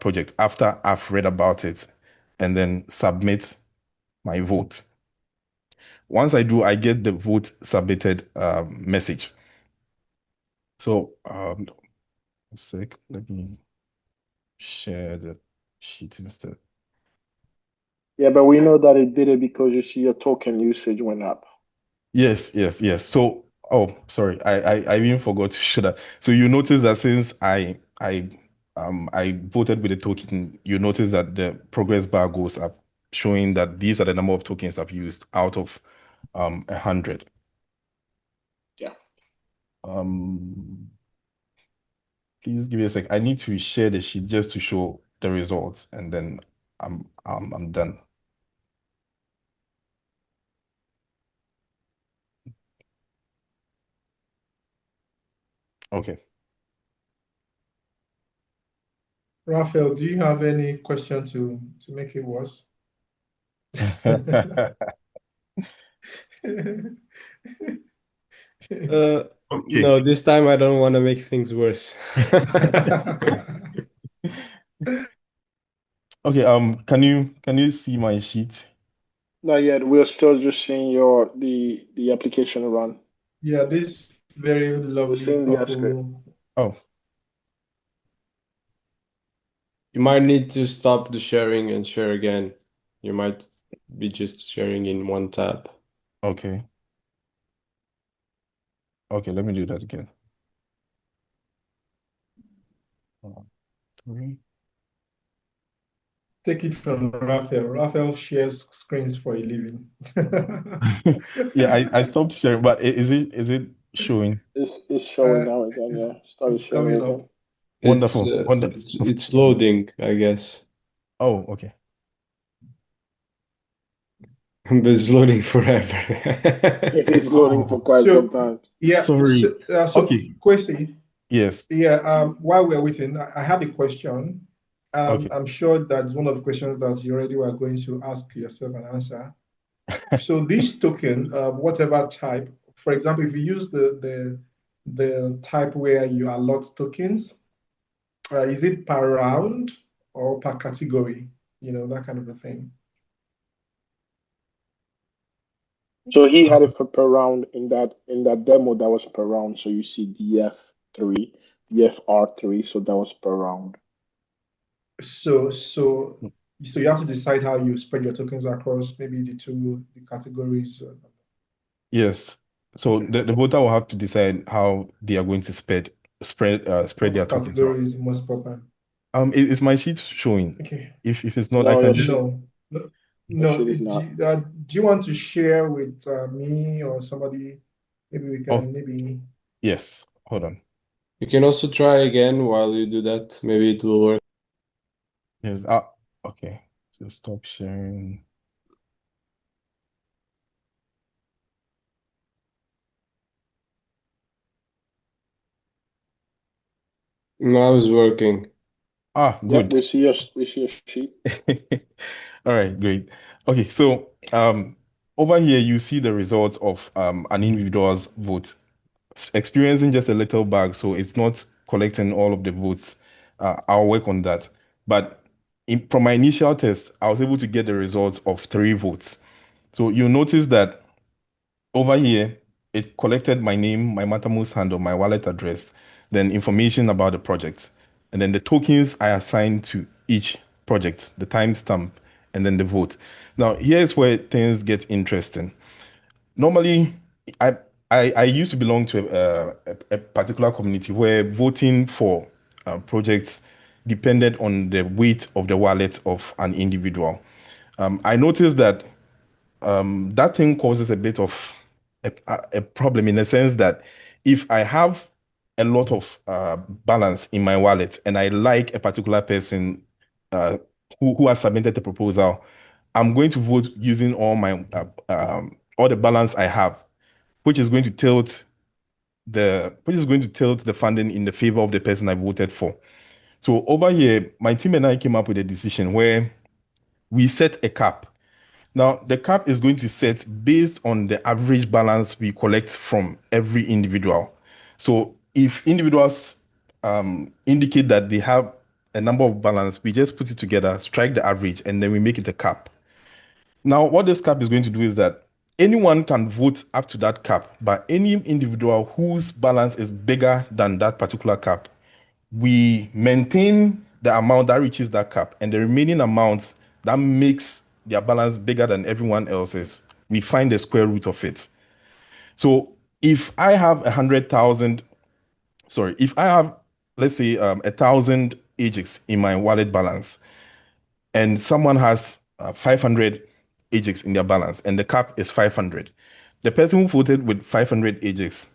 project after I've read about it and then submit my vote. Once I do, I get the vote submitted message. So, a sec, let me share the sheet instead. Yeah, but we know that it did it because you see your token usage went up. Yes. So, oh, sorry, I even forgot to show that. So you notice that since I voted with a token, you notice that the progress bar goes up, showing that these are the number of tokens I've used out of 100. Yeah. Please give me a sec. I need to share the sheet just to show the results, and then I'm done. Okay. Rafael, do you have any question to make it worse? Okay. No, this time I don't want to make things worse. Okay, can you see my sheet? Not yet. We're still just seeing the application run. Yeah, this very We're lovely seeing the app script. couple. Oh, You might need to stop the sharing and share again. You might be just sharing in one tab. okay. Okay, let me do that again. Three. Take it from Rafael. Rafael shares screens for a living. Yeah, I stopped sharing, but is it showing? It's showing now again. Yeah, started It's sharing coming again. up. Wonderful. It's loading, I guess. Oh, okay. But it's loading forever. It's loading for quite some time. Yeah. Sorry. So Okay. Kwesi, Yes. yeah. While we're waiting, I had a question. Okay. I'm sure that's one of the questions that you already were going to ask yourself and answer. So this token, whatever type, for example, if you use the type where you allot tokens, is it per round or per category? You know, that kind of a thing. So he had it for per round in that demo that was per round. So you see DF3, DFR3, so that was per round. So you have to decide how you spread your tokens across maybe the categories. Yes. So Okay. the voter will have to decide how they are going to spread their tokens around. Categories most proper. Is my sheet showing? Okay. If it's not, No, I your can just No. sheet is not. Do you want to share with me or somebody? Maybe we can maybe. Yes. Hold on. You can also try again while you do that. Maybe it will work. Yes. Okay. So stop sharing. Now it's working. Good. Yep, we see your sheet. All right, great. Okay, so over here you see the results of an individual's vote. Experiencing just a little bug, so it's not collecting all of the votes. I'll work on that. But from my initial test, I was able to get the results of 3 votes. So you'll notice that over here, it collected my name, my Mattermost handle, my wallet address, then information about the project, and then the tokens I assigned to each project, the timestamp, and then the vote. Now, here's where things get interesting. Normally, I used to belong to a particular community where voting for projects depended on the weight of the wallet of an individual. I noticed that that thing causes a bit of a problem in the sense that if I have a lot of balance in my wallet and I like a particular person who has submitted the proposal, I'm going to vote using all the balance I have, which is going to tilt the funding in the favor of the person I voted for. So over here, my team and I came up with a decision where we set a cap. Now, the cap is going to set based on the average balance we collect from every individual. So if individuals indicate that they have a number of balance, we just put it together, strike the average, and then we make it a cap. Now, what this cap is going to do is that anyone can vote up to that cap, but any individual whose balance is bigger than that particular cap, we maintain the amount that reaches that cap, and the remaining amount that makes their balance bigger than everyone else's, we find the square root of it. So if I have 100,000, if I have, let's say, 1,000 AGIX in my wallet balance, and someone has 500 AGIX in their balance, and the cap is 500, the person who voted with 500 AGIX,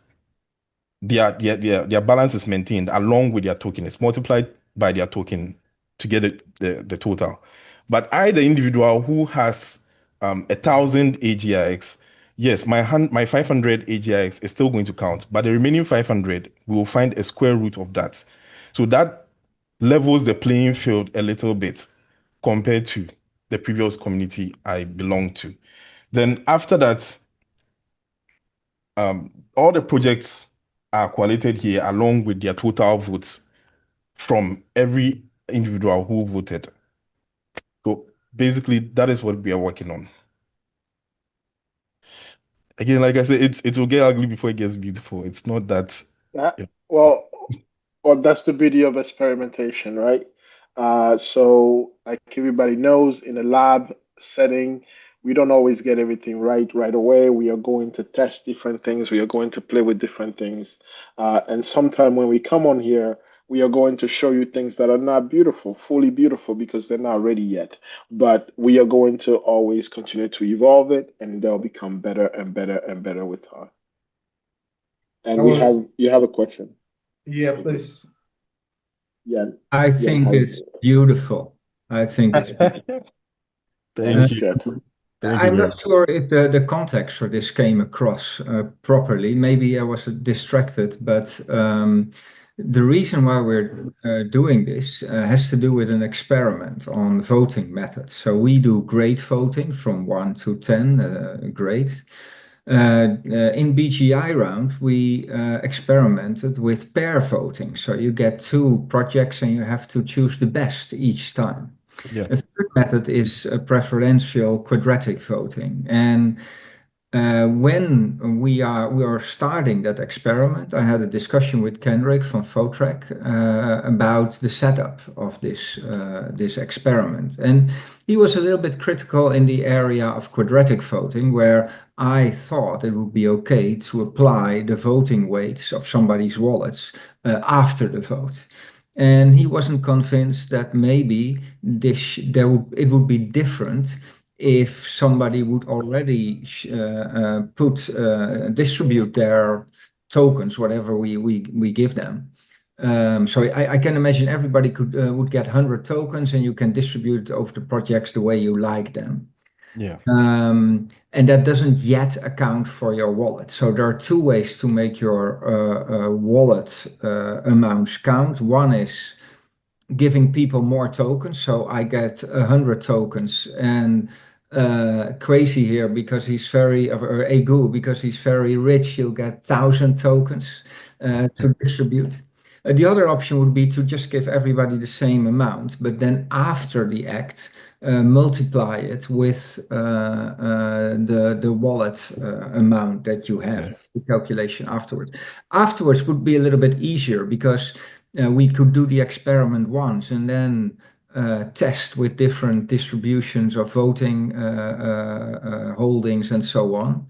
their balance is maintained along with their token. It's multiplied by their token to get the total. But the individual who has 1,000 AGIX, yes, my 500 AGIX is still going to count, but the remaining 500, we will find a square root of that. So that levels the playing field a little bit compared to the previous community I belonged to. Then after that, all the projects are collated here along with their total votes from every individual who voted. So basically, that is what we are working on. Again, like I said, it will get ugly before it gets beautiful. It's not that. Well, that's the beauty of experimentation, right? So like everybody knows, in a lab setting, we don't always get everything right away. We are going to test different things. We are going to play with different things. And sometime when we come on here, we are going to show you things that are not beautiful, fully beautiful, because they're not ready yet. But we are going to always continue to evolve it, and they'll become better and better and better with time. And you have a question. Yeah, please. Yeah. I think it's beautiful. I think it's beautiful. Thank you. I'm not sure if the context for this came across properly. Maybe I was distracted, but the reason why we're doing this has to do with an experiment on voting methods. So we do grade voting from 1 to 10 grade. In BGI round, we experimented with pair voting. So you get 2 projects and you have to choose the best each time. Yeah. A third method is preferential quadratic voting. And when we are starting that experiment, I had a discussion with Kendrick from Votrack about the setup of this experiment. And he was a little bit critical in the area of quadratic voting, where I thought it would be okay to apply the voting weights of somebody's wallets after the vote. And he wasn't convinced that maybe it would be different if somebody would already distribute their tokens, whatever we give them. So I can imagine everybody would get 100 tokens, and you can distribute over the projects the way you like them. Yeah. And that doesn't yet account for your wallet. So there are 2 ways to make your wallet amounts count. One is giving people more tokens. So I get 100 tokens, and Crazy here, because he's very, or Egu, because he's very rich, he'll get 1,000 tokens to distribute. The other option would be to just give everybody the same amount, but then after the act, multiply it with the wallet amount that you have, yes. The calculation afterwards. Afterwards would be a little bit easier, because we could do the experiment once and then test with different distributions of voting holdings and so on.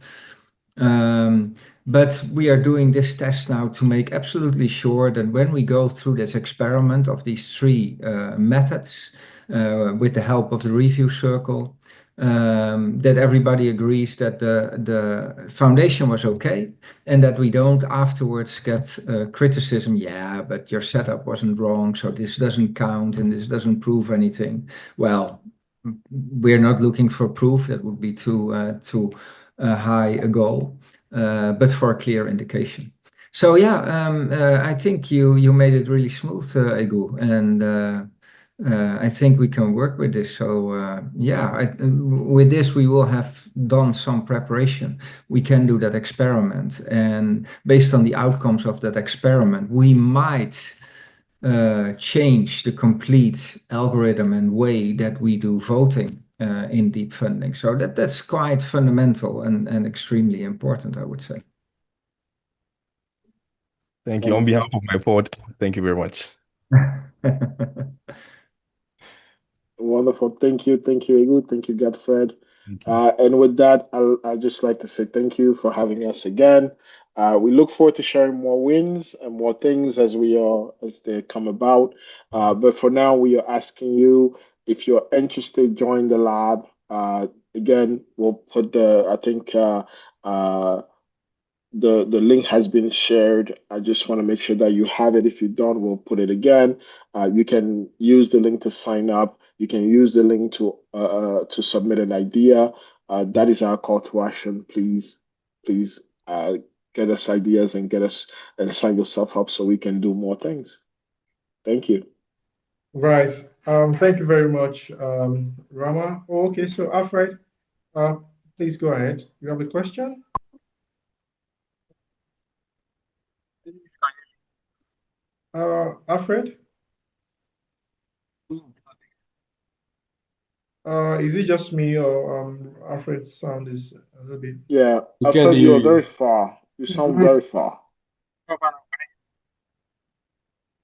But we are doing this test now to make absolutely sure that when we go through this experiment of these three methods, with the help of the review circle, that everybody agrees that the foundation was okay, and that we don't afterwards get criticism. Yeah, but your setup wasn't wrong, so this doesn't count and this doesn't prove anything. Well, we're not looking for proof. That would be too high a goal, but for a clear indication. So yeah, I think you made it really smooth, Egu, and I think we can work with this. So yeah, with this we will have done some preparation. We can do that experiment, and based on the outcomes of that experiment, we might change the complete algorithm and way that we do voting in deep funding. So that's quite fundamental and extremely important, I would say. Thank you. On behalf of my pod, thank you very much. Wonderful. Thank you. Thank you, Egu. Thank you, Godfred. And with that, I'd just like to say thank you for having us again. We look forward to sharing more wins and more things as they come about. But for now, we are asking you if you're interested, join the lab. Again, we'll put the link has been shared. I just want to make sure that you have it. If you don't, we'll put it again. You can use the link to sign up. You can use the link to submit an idea. That is our call to action. Please get us ideas and sign yourself up so we can do more things. Thank you. Right. Thank you very much, Rama. Oh, okay, so Alfred, please go ahead. You have a question? Alfred? Is it just me, or Alfred's sound is a little bit? Yeah, Alfred, you're very far. You sound very far.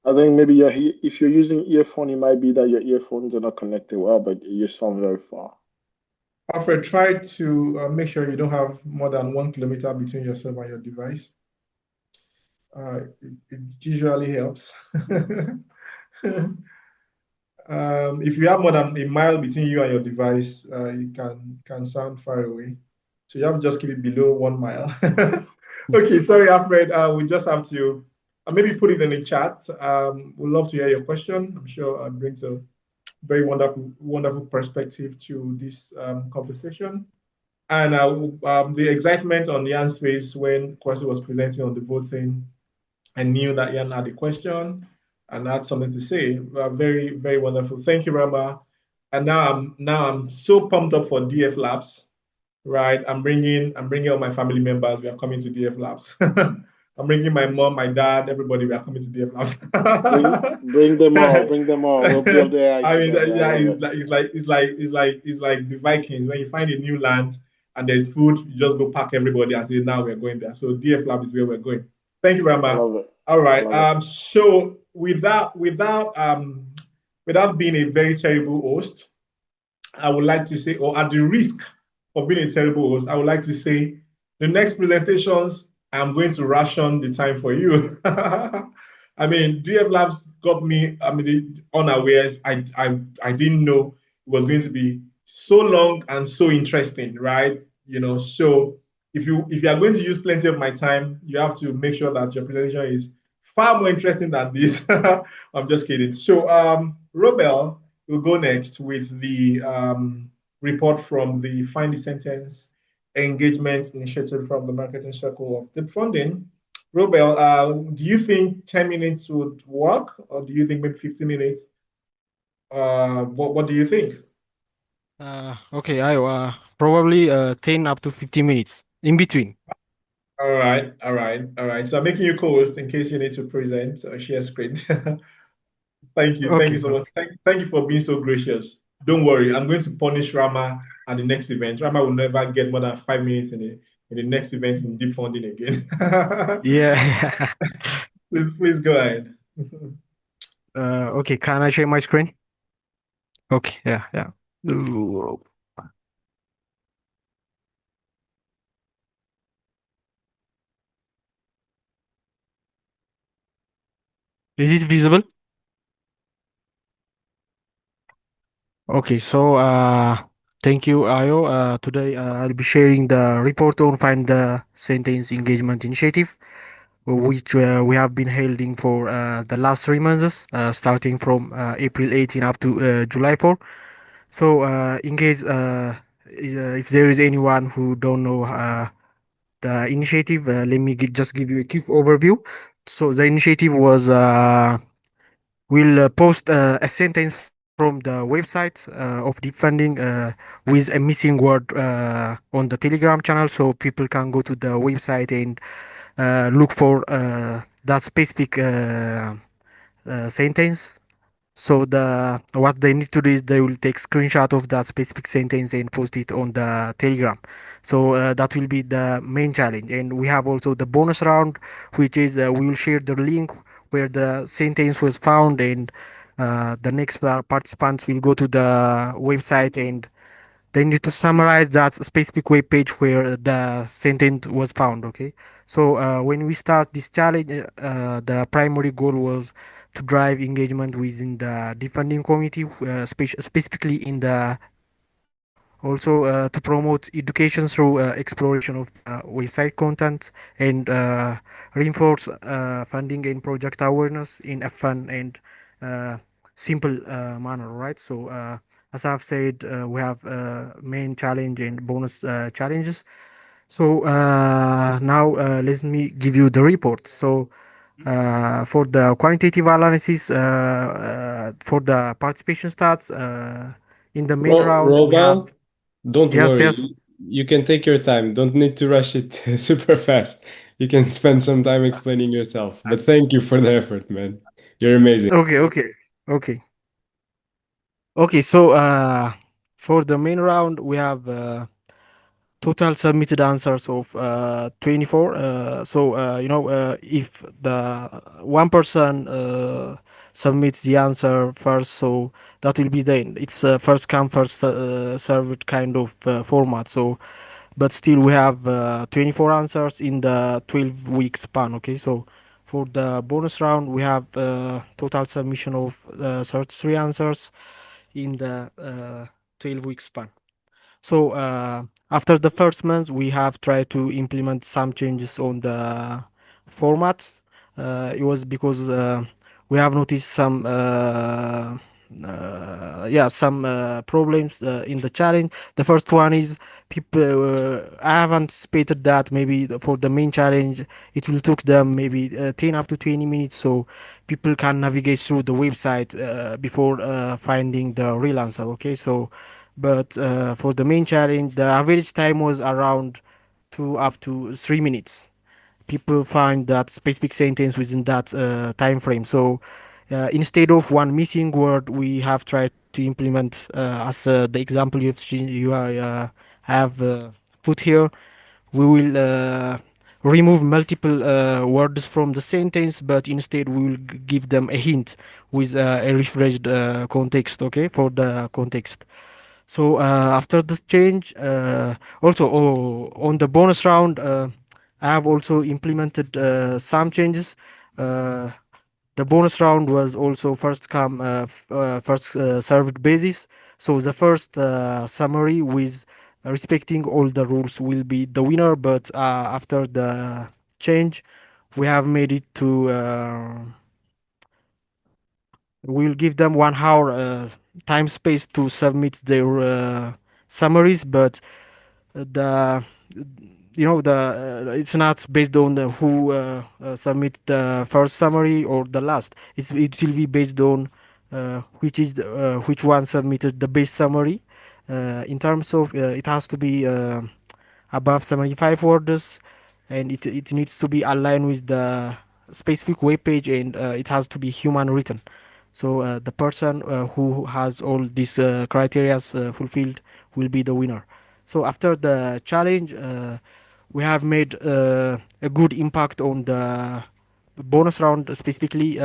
I think maybe if you're using earphone, it might be that your earphones are not connected well, but you sound very far. Alfred, try to make sure you don't have more than 1 kilometer between yourself and your device. It usually helps. If you have more than a mile between you and your device, it can sound far away. So you have to just keep it below 1 mile. Okay, sorry, Alfred. We just have to maybe put it in the chat. We'd love to hear your question. I'm sure it brings a very wonderful perspective to this conversation. And the excitement on Jan's face when Kwasi was presenting on the voting, I knew that Jan had a question and had something to say. Very, very wonderful. Thank you, Rama. And now I'm so pumped up for DF Labs, right? I'm bringing all my family members. We are coming to DF Labs. I'm bringing my mom, my dad, everybody. We are coming to DF Labs. bring them all. Bring them all. We'll build their. I mean, yeah, it's like the Vikings. When you find a new land and there's food, you just go pack everybody and say, now we're going there. So DF Lab is where we're going. Thank you, Rama. I love it. All right. So without being a very terrible host, I would like to say, or at the risk of being a terrible host, I would like to say the next presentations, I'm going to ration the time for you. I mean, DF Labs got me, unawares. I didn't know it was going to be so long and so interesting, right? So if you are going to use plenty of my time, you have to make sure that your presentation is far more interesting than this. I'm just kidding. So Robel will go next with the report from the Find the Sentence engagement initiative from the Marketing Circle of Deep Funding. Robel, do you think 10 minutes would work, or do you think maybe 15 minutes? What do you think? Okay, I probably 10 up to 15 minutes in between. All right. So I'm making you co-host in case you need to present or share screen. Thank you. Okay. Thank you so much. Thank you for being so gracious. Don't worry, I'm going to punish Rama at the next event. Rama will never get more than 5 minutes in the next event in Deep Funding again. Yeah. Please go ahead. Okay, can I share my screen? Okay, yeah, yeah. Ooh. Is it visible? Okay, so thank you, Ayo. Today I'll be sharing the report on Find the Sentence Engagement Initiative, which we have been holding for the last 3 months, starting from April 18 up to July 4. So, in case if there is anyone who don't know the initiative, let me just give you a quick overview. So, the initiative was we'll post a sentence from the website of Deep Funding with a missing word on the Telegram channel, so people can go to the website and look for that specific sentence. So what they need to do is they will take screenshot of that specific sentence and post it on the Telegram. So that will be the main challenge. And we have also the bonus round, which is we will share the link where the sentence was found, and the next participants will go to the website and they need to summarize that specific web page where the sentence was found. Okay, so when we start this challenge, the primary goal was to drive engagement within the defunding community, specifically in the also to promote education through exploration of website content and reinforce funding and project awareness in a fun and uh, simple manner, right? So as I've said, we have main challenge and bonus challenges. So now let me give you the report. So for the quantitative analysis, for the participation stats, in the main round, we have. Robel, don't Yes, worry. yes. You can take your time. Don't need to rush it super fast. You can spend some time explaining yourself. But thank you for the effort, man. You're amazing. Okay, okay, okay. Okay, so for the main round, we have total submitted answers of 24. So if the one person submits the answer first, so that will be then it's first come first served kind of format. So but still we have 24 answers in the 12-week span. Okay, so for the bonus round, we have total submission of 33 answers in the 12-week span. So after the first month, we have tried to implement some changes on the format. It was because we have noticed some problems in the challenge. The first one is people. I have anticipated that maybe for the main challenge, it will take them maybe 10 up to 20 minutes, so people can navigate through the website before finding the real answer. Okay, so but for the main challenge, the average time was around 2 up to 3 minutes. People find that specific sentence within that time frame. So instead of one missing word, we have tried to implement as the example you have put here. We will remove multiple words from the sentence, but instead we will give them a hint with a refreshed context. Okay, for the context. So after this change, also on the bonus round, I have also implemented some changes. Uh, the bonus round was also first come, first served basis. So the first summary with respecting all the rules will be the winner. But after the change, we have made it to. We'll give them 1 hour time space to submit their summaries, but the it's not based on who submit the first summary or the last. It will be based on which one submitted the best summary. In terms of it has to be above 75 words, and it needs to be aligned with the specific web page, and it has to be human written. So the person who has all these criteria fulfilled will be the winner. So after the challenge, we have made a good impact on the bonus round. Specifically,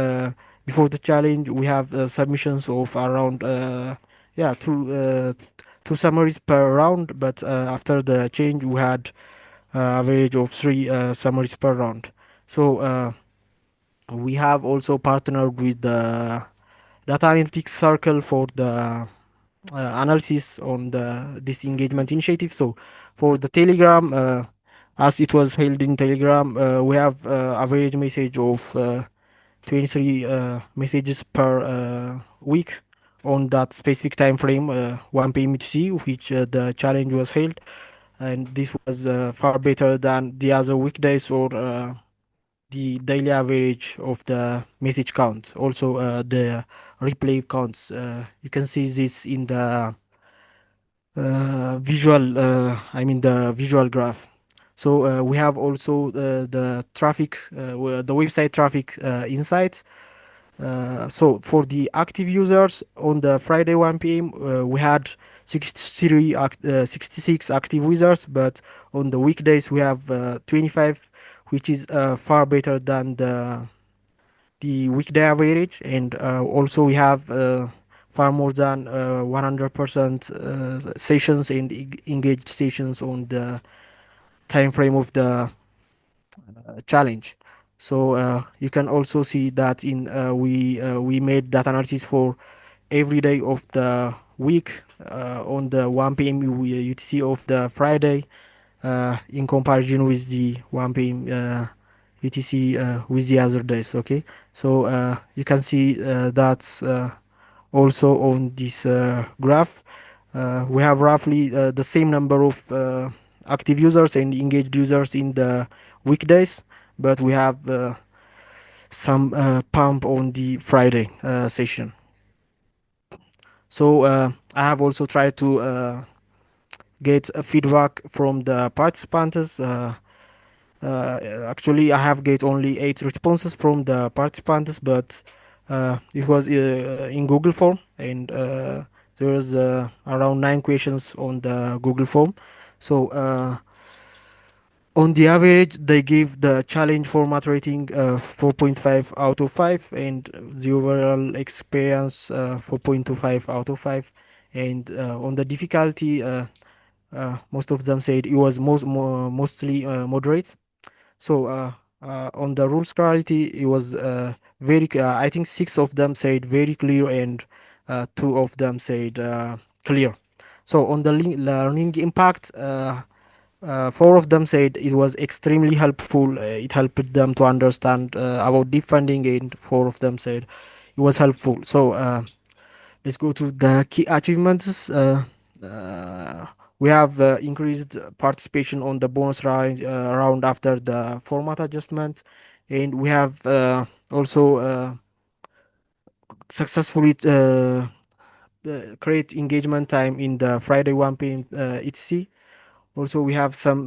before the challenge, we have submissions of around yeah, two summaries per round, but after the change we had average of three summaries per round. So we have also partnered with the data analytics circle for the analysis on the this engagement initiative. So for the Telegram, as it was held in Telegram, we have average message of 23 messages per week on that specific time frame, 1 p.m. UTC, which the challenge was held, and this was far better than the other weekdays or the daily average of the message count. Also, the replay counts. You can see this in the visual. I mean the visual graph. So we have also the traffic, the website traffic insights. So for the active users on the Friday 1 p.m. We had 66 active users, but on the weekdays we have 25, which is far better than the weekday average, and also we have far more than 100% sessions and engaged sessions on the time frame of the challenge. So you can also see that in we made data analysis for every day of the week on the 1 p.m. UTC of the Friday in comparison with the 1 p.m. UTC with the other days. Okay, so you can see that's also on this graph. We have roughly the same number of active users and engaged users in the weekdays, but we have some pump on the Friday session. So I have also tried to get a feedback from the participants. Actually, I have get only 8 responses from the participants, but it was in Google form, and there was around 9 questions on the Google form. So on the average, they give the challenge format rating 4.5 out of 5, and the overall experience 4.25 out of 5. And on the difficulty, most of them said it was mostly moderate. So on the rules clarity, it was very. I think 6 of them said very clear, and 2 of them said clear. So on the learning impact, 4 of them said it was extremely helpful. It helped them to understand about deep funding, and 4 of them said it was helpful. So let's go to the key achievements. Uh, we have increased participation on the bonus round after the format adjustment, and we have also successfully create engagement time in the Friday 1 p.m. etc. Also, we have some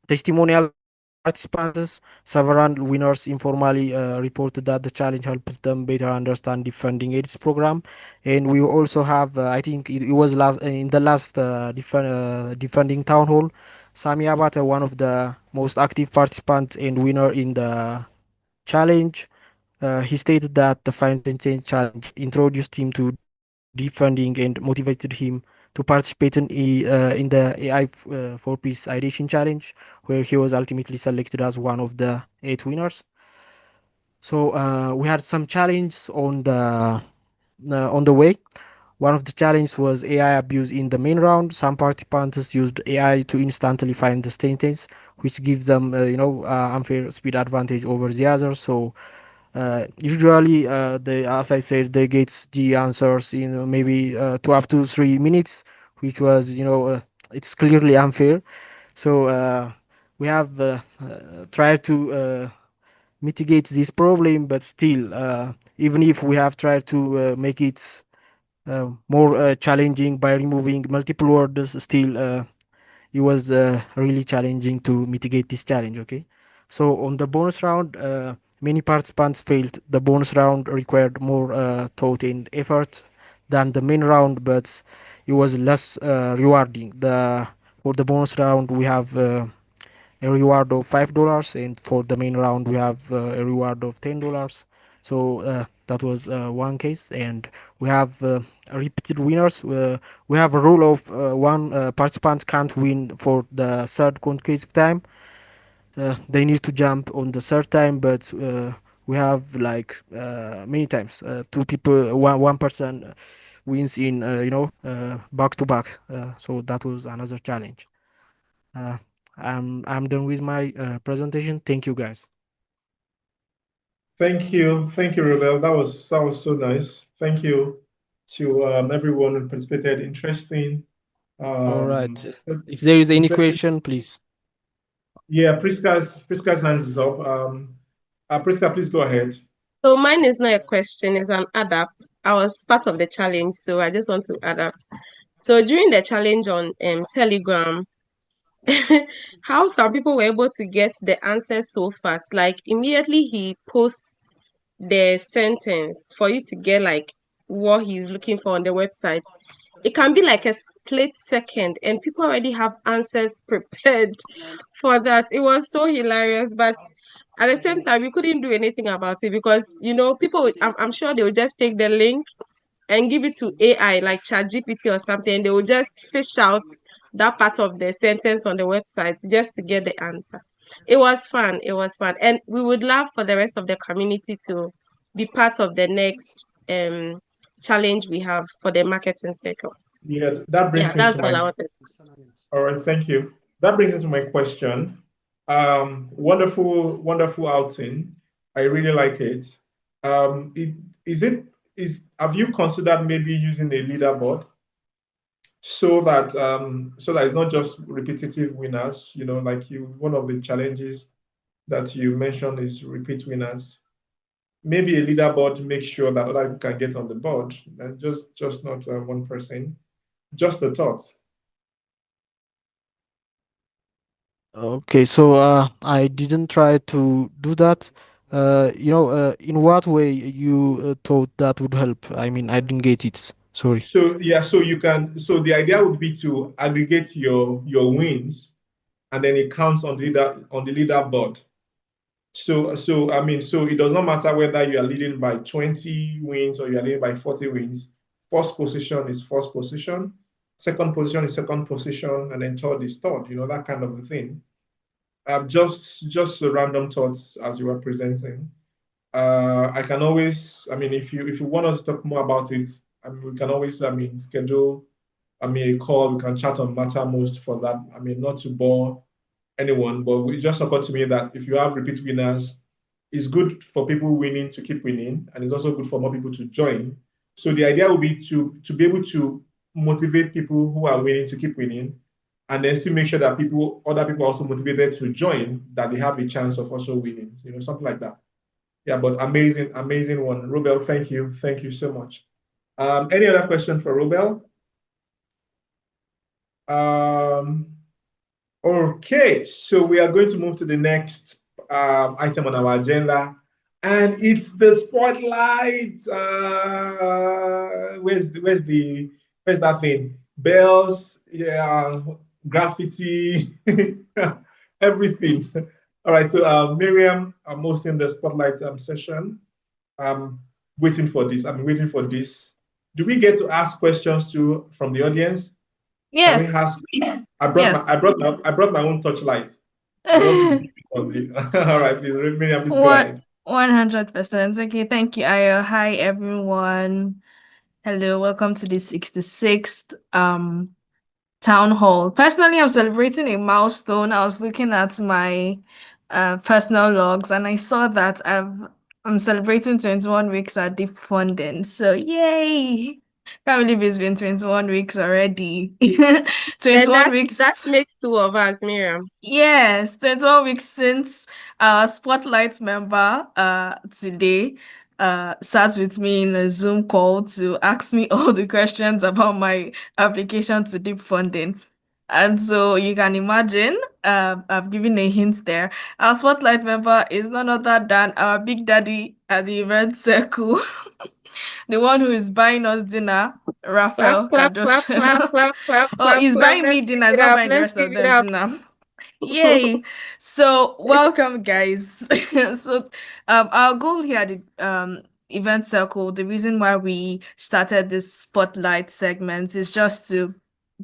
testimonial from the participants. Several winners informally reported that the challenge helped them better understand the funding aids program, and we also have, I think it was last in the last defunding town hall. Sami Abata, one of the most active participants and winner in the challenge, he stated that the Finance and Change challenge introduced him to deep funding and motivated him to participate in the AI for Peace ideation challenge, where he was ultimately selected as one of the 8 winners. So we had some challenges on the way. One of the challenges was AI abuse in the main round. Some participants used AI to instantly find the sentence, which gives them, unfair speed advantage over the others. So usually, they, as I said, they get the answers in maybe 2 up to 3 minutes, which was, it's clearly unfair. So we have tried to mitigate this problem, but still, even if we have tried to make it more challenging by removing multiple words, still it was really challenging to mitigate this challenge. Okay, so on the bonus round, many participants failed. The bonus round required more thought and effort than the main round, but it was less rewarding. The For the bonus round, we have a reward of $5, and for the main round, we have a reward of $10. So That was one case, and we have repeated winners. We have a rule of one participant can't win for the third consecutive time. They need to jump on the third time, but we have like many times two people, one person wins in back to back. So that was another challenge. Uh, I'm done with my presentation. Thank you, guys. Thank you, Robel. That was so nice. Thank you to everyone who participated. Interesting. All right. If there is any question, please. Yeah, Prisca's hand is up. Prisca, please go ahead. So mine is not a question; it's an adapt. I was part of the challenge, so I just want to adapt. So during the challenge on Telegram, how some people were able to get the answers so fast. Like immediately he posts the sentence for you to get like what he's looking for on the website. It can be like a split second, and people already have answers prepared for that. It was so hilarious, but at the same time, we couldn't do anything about it because people. I'm sure they would just take the link and give it to AI like ChatGPT or something. They will just fish out that part of the sentence on the website just to get the answer. It was fun. It was fun. And we would love for the rest of the community to be part of the next challenge we have for the marketing circle. Yeah, that brings me that's to all I wanted. All right, thank you. That brings me to my question. Wonderful outing. I really like it. Have you considered maybe using a leaderboard so that it's not just repetitive winners? Like one of the challenges that you mentioned is repeat winners. Maybe a leaderboard to make sure that other people can get on the board, and just not one person. Just a thought. Okay, so I didn't try to do that. In what way you thought that would help? I mean, I didn't get it. Sorry. So yeah, so the idea would be to aggregate your wins, and then it counts on the leaderboard. So it does not matter whether you are leading by 20 wins or you are leading by 40 wins. First position is first position, second position is second position, and then third is third. That kind of a thing. Just a random thoughts as you were presenting. I can always, if you want us to talk more about it, we can always, schedule, a call. We can chat on Mattermost for that. Not to bore anyone, but it just occurred to me that if you have repeat winners, it's good for people winning to keep winning, and it's also good for more people to join. So the idea would be to be able to motivate people who are winning to keep winning, and then still make sure that other people are also motivated to join, that they have a chance of also winning, something like that. Yeah, but amazing one. Robel, thank you so much. Any other question for Robel? Okay, so we are going to move to the next item on our agenda, and it's the spotlight. Where's that thing? Bells, yeah, graffiti, everything. All right, so Mariam, I'm hosting the spotlight session. I'm waiting for this. Do we get to ask questions from the audience? Yes. Can we ask? I brought my own torchlight. I want to be on the. All right, please, Mariam, please go ahead. 100%. Okay, thank you, Ayo. Hi, everyone. Hello, welcome to the 66th Town Hall. Personally, I'm celebrating a milestone. I was looking at my personal logs, and I saw that I'm celebrating 21 weeks at Deep Funding. So yay! Can't believe it's been 21 weeks already. 21 weeks. That makes two of us, Mariam. Yes, 21 weeks since Spotlight member today sat with me in a Zoom call to ask me all the questions about my application to Deep Funding. And so you can imagine, I've given a hint there. Our Spotlight member is none other than our big daddy at the event circle, the one who is buying us dinner, Rafael Cardaso. Oh, he's buying me dinner, he's not buying the rest of them dinner. Yay! So welcome, guys. So our goal here at event circle, the reason why we started this spotlight segment is just to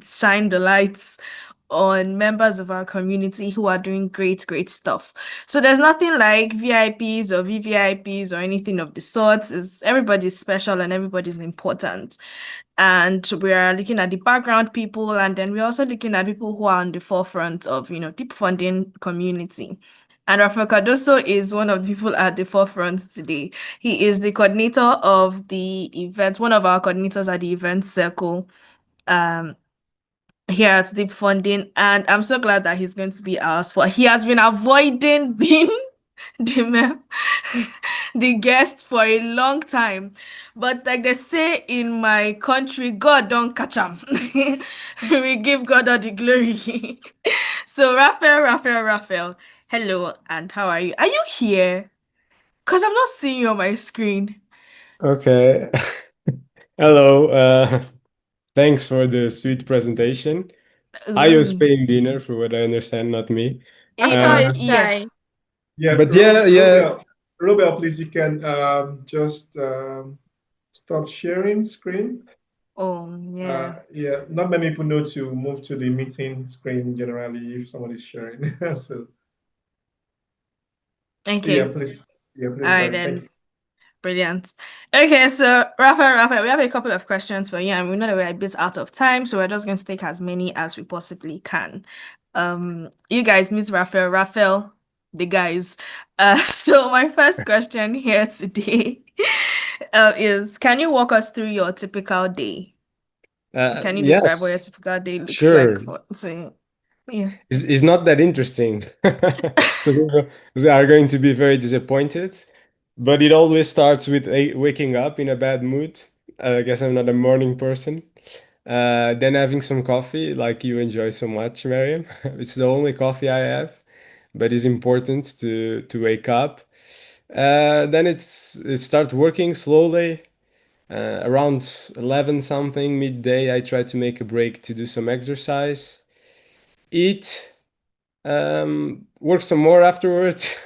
shine the lights on members of our community who are doing great, great stuff. So there's nothing like VIPs or VVIPs or anything of the sort. Everybody's special and everybody's important. And we are looking at the background people, and then we're also looking at people who are on the forefront of, deep funding community. And Rafael Cardoso is one of the people at the forefront today. He is the coordinator of the event, one of our coordinators at the event circle here at Deep Funding. And I'm so glad that he's going to be ours. For he has been avoiding being the guest for a long time. But like they say in my country, God don't catch him. We give God all the glory. So Rafael, hello, and how are you? Are you here? Because I'm not seeing you on my screen. Okay. Hello. Thanks for the sweet presentation. Ayo's paying dinner, for what I understand, not me. I saw you Yeah. shy. Yeah, But yeah. Robel, please, you can just stop sharing screen. Oh, yeah. Yeah, not many people know to move to the meeting screen generally if someone is sharing. So Okay. yeah, please. Yeah, please. All right, Thank then. you. Brilliant. Okay, so Rafael, we have a couple of questions for you, and we know that we're a bit out of time, so we're just going to take as many as we possibly can. You guys meet Rafael, the guys. So my first question here today is, can you walk us through your typical day? Can you describe what your Yes, typical day looks sure. like? Yeah. It's not that interesting. So people are going to be very disappointed. But it always starts with waking up in a bad mood. I guess I'm not a morning person. Then having some coffee, like you enjoy so much, Mariam. It's the only coffee I have, but it's important to wake up. Then it starts working slowly. Around 11 something midday, I try to make a break to do some exercise, eat, work some more afterwards.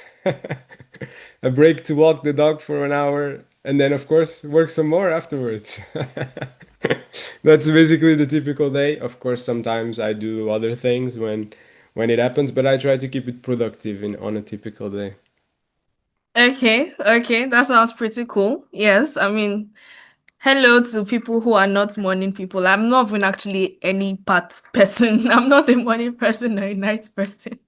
A break to walk the dog for an hour, and then of course work some more afterwards. That's basically the typical day. Of course, sometimes I do other things when it happens, but I try to keep it productive on a typical day. Okay, that sounds pretty cool. Yes, I mean, hello to people who are not morning people. I'm not even actually any part person. I'm not a morning person or a night person.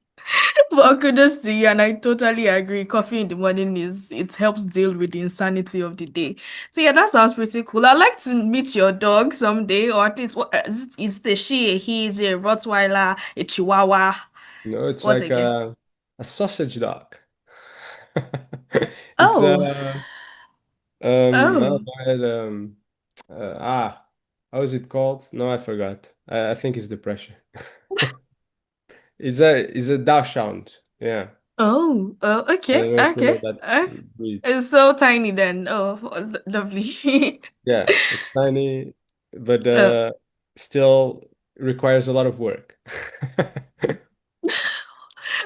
But kudos to you, and I totally agree. Coffee in the morning it helps deal with the insanity of the day. So yeah, that sounds pretty cool. I'd like to meet your dog someday, or at least is the she, a he, is a Rottweiler, a Chihuahua? No, it's What like again? a sausage dog. It's Oh, oh, oh, go ahead. How is it called? No, I forgot. I think it's the pressure. It's a dachshund. Yeah. oh, I okay, don't know if you know okay. that breed. It's so tiny then. Oh, lovely. Yeah, it's tiny, but Uh, still requires a lot of work.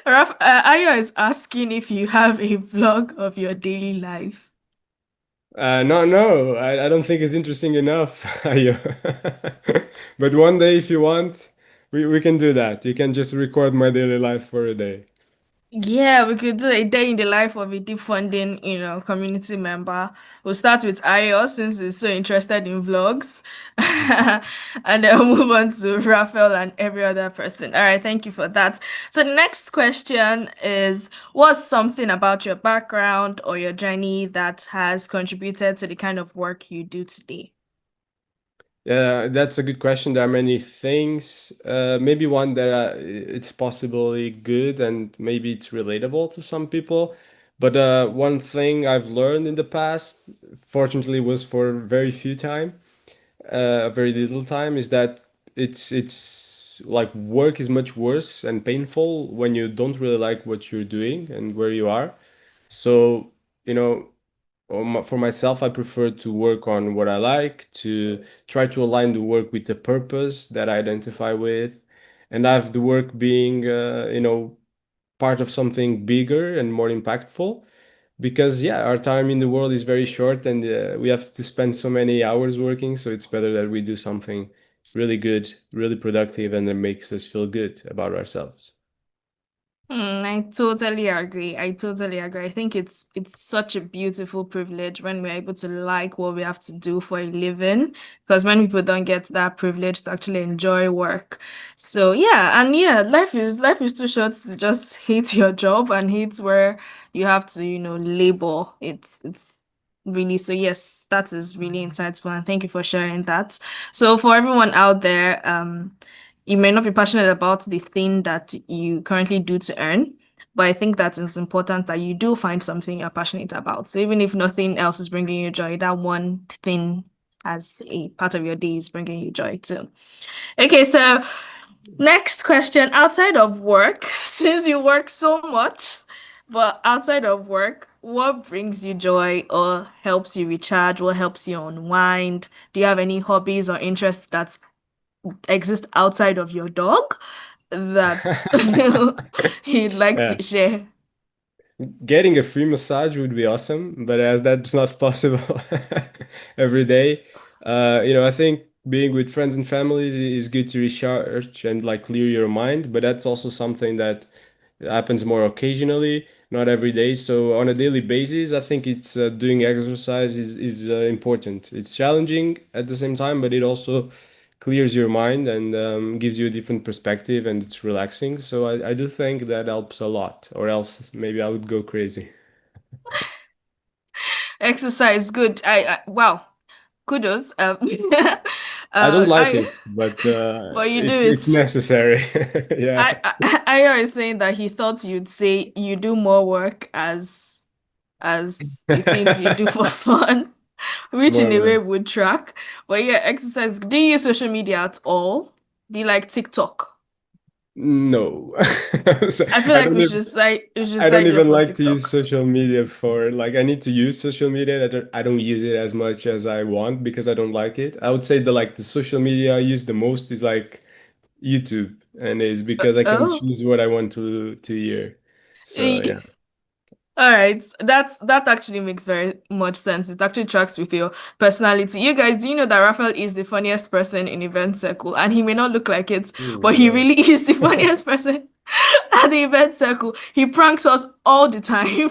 Ayo is asking if you have a vlog of your daily life. No, I don't think it's interesting enough. Ayo. But one day, if you want, we can do that. You can just record my daily life for a day. Yeah, we could do a day in the life of a deep funding, community member. We'll start with Ayo since he's so interested in vlogs. And then we'll move on to Rafael and every other person. All right, thank you for that. So the next question is, what's something about your background or your journey that has contributed to the kind of work you do today? Yeah, that's a good question. There are many things. Maybe one that it's possibly good and maybe it's relatable to some people. But one thing I've learned in the past, fortunately, was for very few time, very little time, is that it's like work is much worse and painful when you don't really like what you're doing and where you are. So, you know, for myself, I prefer to work on what I like, to try to align the work with the purpose that I identify with, and have the work being, part of something bigger and more impactful. because our time in the world is very short, and we have to spend so many hours working. So it's better that we do something really good, really productive, and that makes us feel good about ourselves. I totally agree. I totally agree. I think it's such a beautiful privilege when we're able to like what we have to do for a living, because many people don't get that privilege to actually enjoy work. So life is too short to just hate your job and hate where you have to, labor. It's really, so yes, that is really insightful, and thank you for sharing that. So for everyone out there, you may not be passionate about the thing that you currently do to earn, but I think that it's important that you do find something you're passionate about. So even if nothing else is bringing you joy, that one thing as a part of your day is bringing you joy too. Okay, so next question. Outside of work, since you work so much, but outside of work, what brings you joy or helps you recharge? What helps you unwind? Do you have any hobbies or interests that exist outside of your dog that you'd like Yeah. to share? Getting a free massage would be awesome, but as that's not possible every day, I think being with friends and families is good to recharge and like clear your mind, but that's also something that happens more occasionally, not every day. So on a daily basis, I think it's doing exercise is important. It's challenging at the same time, but it also clears your mind and gives you a different perspective, and it's relaxing. So I do think that helps a lot, or else maybe I would go crazy. Exercise, good. Wow, kudos. I don't like I it, but but you do it's it. necessary. Yeah. I was saying that he thought you'd say you do more work as the things you do for fun, which More in or a way less. would track. But yeah, exercise. Do you use social media at all? Do you like TikTok? No. So I feel I like don't even we should I don't sign you up even for like to use TikTok. social media for like I need to use social media. I don't use it as much as I want because I don't like it. I would say the social media I use the most is like YouTube, and it's because I can Oh. choose what I want to hear. So yeah. All right, that actually makes very much sense. It actually tracks with your personality. You guys, do you know that Rafael is the funniest person in Event Circle? And he may not look like it, Oh my but he God. really is the funniest person at the Event Circle. He pranks us all the time.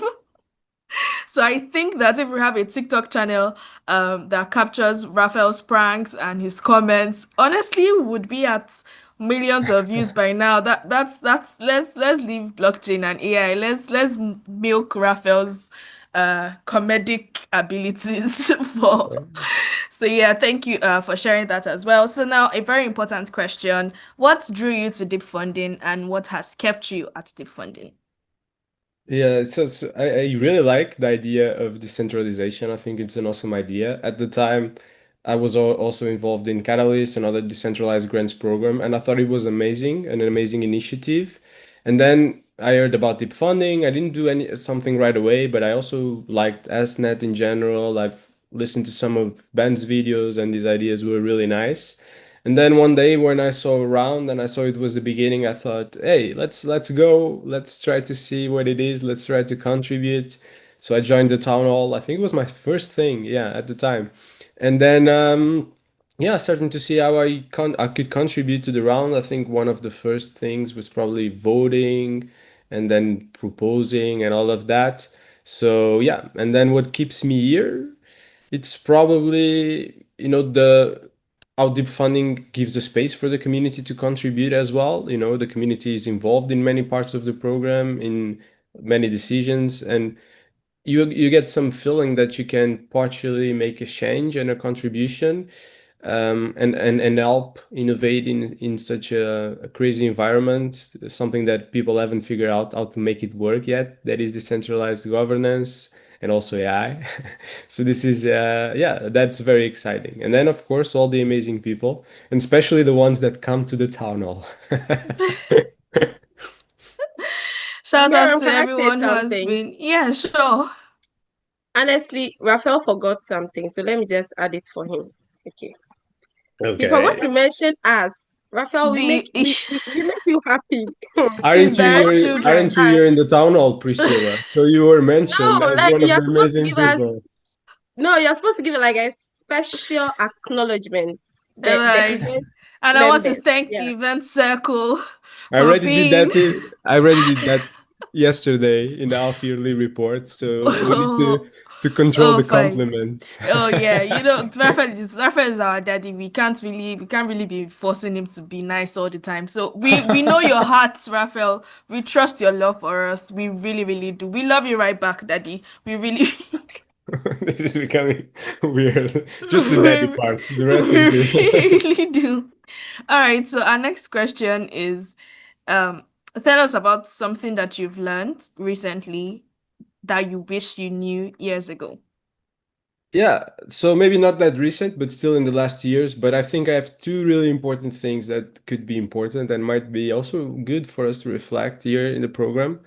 So I think that if we have a TikTok channel that captures Raphael's pranks and his comments, honestly would be at millions of views by now. That's let's leave blockchain and AI. Let's milk Raphael's comedic abilities for. So yeah, thank you for sharing that as well. So now a very important question. What drew you to deep funding and what has kept you at deep funding? Yeah, so I really like the idea of decentralization. I think it's an awesome idea. At the time, I was also involved in Catalyst, another decentralized grants program, and I thought it was amazing, an amazing initiative. And then I heard about deep funding. I didn't do something right away, but I also liked SNET in general. I've listened to some of Ben's videos, and these ideas were really nice. And then one day when I saw around and I saw it was the beginning, I thought, hey, let's go. Let's try to see what it is. Let's try to contribute. So I joined the Townhall. I think it was my first thing, yeah, at the time. And then starting to see how I could contribute to the round. I think one of the first things was probably voting and then proposing and all of that. So yeah, and then what keeps me here, it's probably, the how deep funding gives a space for the community to contribute as well. The community is involved in many parts of the program, in many decisions, and you get some feeling that you can partially make a change and a contribution, and help innovate in such a crazy environment, something that people haven't figured out how to make it work yet. That is decentralized governance and also AI. So this is that's very exciting. And then of course all the amazing people, and especially the ones that come to the town hall. Shout out Mariam, to can I say everyone who has something? been, yeah, sure. Honestly, Rafael forgot something, so let me just add it for him. Okay. He forgot Okay. to mention us. Rafael, we make you happy. Aren't you direct here? children. Aren't you here in the town hall, Priscilla? So you were mentioned No, as like one of you're the supposed to amazing give us. people. No, you're supposed to give it like a special acknowledgement. The Right. event And I want to members. thank Yeah. the event circle I for already did being. that. I already did that yesterday in the half yearly report. So we need to control the Fine. compliments. Oh yeah, Rafael is our daddy. We can't really be forcing him to be nice all the time. So we know your heart, Rafael. We trust your love for us. We really, really do. We love you right back, daddy. We really This is becoming weird. Just the daddy part. The rest we is good. really do. All right, so our next question is tell us about something that you've learned recently that you wish you knew years ago. Yeah, so maybe not that recent, but still in the last years. But I think I have two really important things that could be important and might be also good for us to reflect here in the program.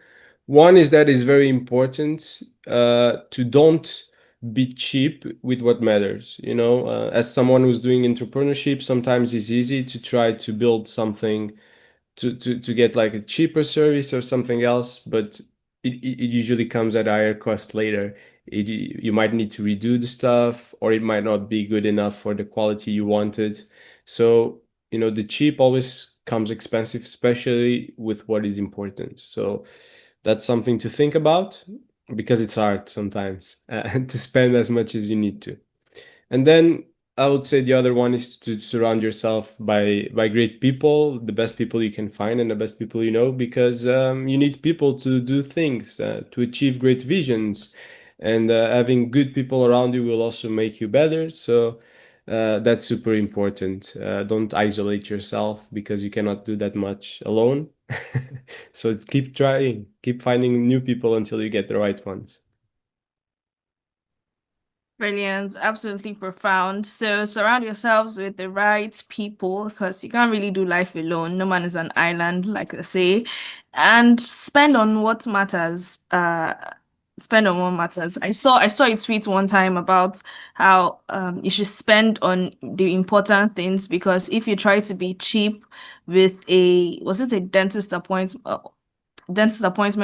One is that it's very important to don't be cheap with what matters. As someone who's doing entrepreneurship, sometimes it's easy to try to build something to get like a cheaper service or something else, but it usually comes at a higher cost later. You might need to redo the stuff, or it might not be good enough for the quality you wanted. So, the cheap always comes expensive, especially with what is important. So that's something to think about because it's hard sometimes to spend as much as you need to. And then I would say the other one is to surround yourself by great people, the best people you can find and the best people you know, because you need people to do things, to achieve great visions. And having good people around you will also make you better. So that's super important. Don't isolate yourself because you cannot do that much alone. So keep trying, keep finding new people until you get the right ones. Brilliant, absolutely profound. So surround yourselves with the right people because you can't really do life alone. No man is an island, like I say. And spend on what matters. Spend on what matters. I saw a tweet one time about how you should spend on the important things because if you try to be cheap with a dentist appointment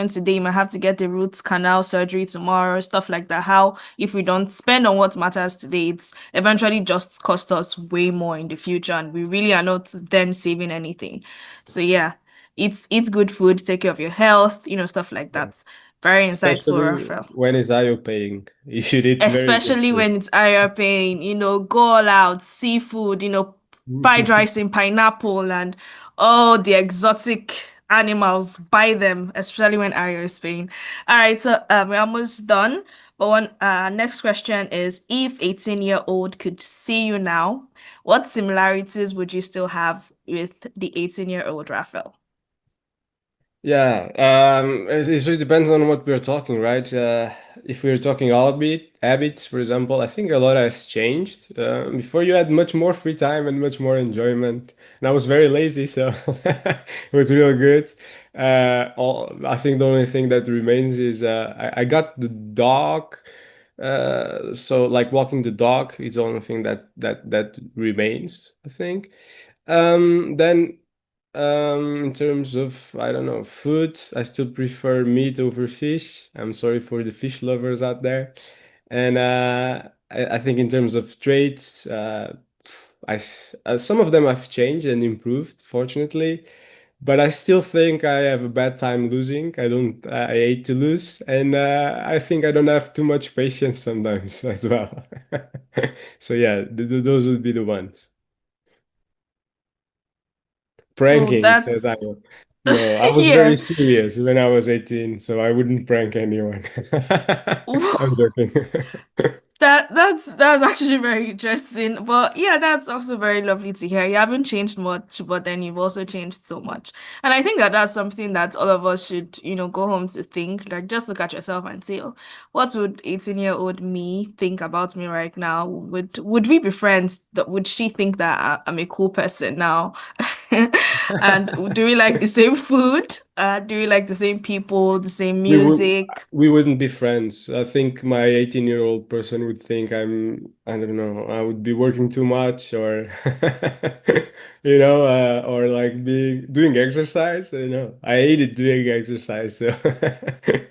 today, you might have to get the root canal surgery tomorrow, stuff like that. How if we don't spend on what matters today, it's eventually just cost us way more in the future, and we really are not then saving anything. So yeah, eat good food, take care of your health, stuff like that. Very insightful, Especially Rafael. when is IO paying. You should eat very good Especially food. when it's IR paying, go all out, seafood, fried rice in pineapple and all the exotic animals, buy them, especially when IR is paying. All right, so we're almost done. But next question is, if 18-year-old could see you now, what similarities would you still have with the 18-year-old Rafael? Yeah, it really depends on what we're talking, right? If we're talking habits, for example, I think a lot has changed. Before you had much more free time and much more enjoyment, and I was very lazy, so it was real good. I think the only thing that remains is I got the dog. So like walking the dog is the only thing that remains, I think. Then in terms of, I don't know, food, I still prefer meat over fish. I'm sorry for the fish lovers out there. And I think in terms of traits, some of them have changed and improved, fortunately. But I still think I have a bad time losing. I hate to lose. And I think I don't have too much patience sometimes as well. So yeah, those would be the ones. Pranking, says I. That's No, I was yeah. very serious when I was 18, so I wouldn't prank anyone. I'm joking. That's actually very interesting. But yeah, that's also very lovely to hear. You haven't changed much, but then you've also changed so much. And I think that that's something that all of us should, go home to think. Like, just look at yourself and say, oh, what would 18-year-old me think about me right now? Would we be friends? Would she think that I'm a cool person now? And do we like the same food? Do we like the same people, the same music? We wouldn't be friends. I think my 18-year-old person would think I don't know, I would be working too much or, or like doing exercise. I hated doing exercise. So,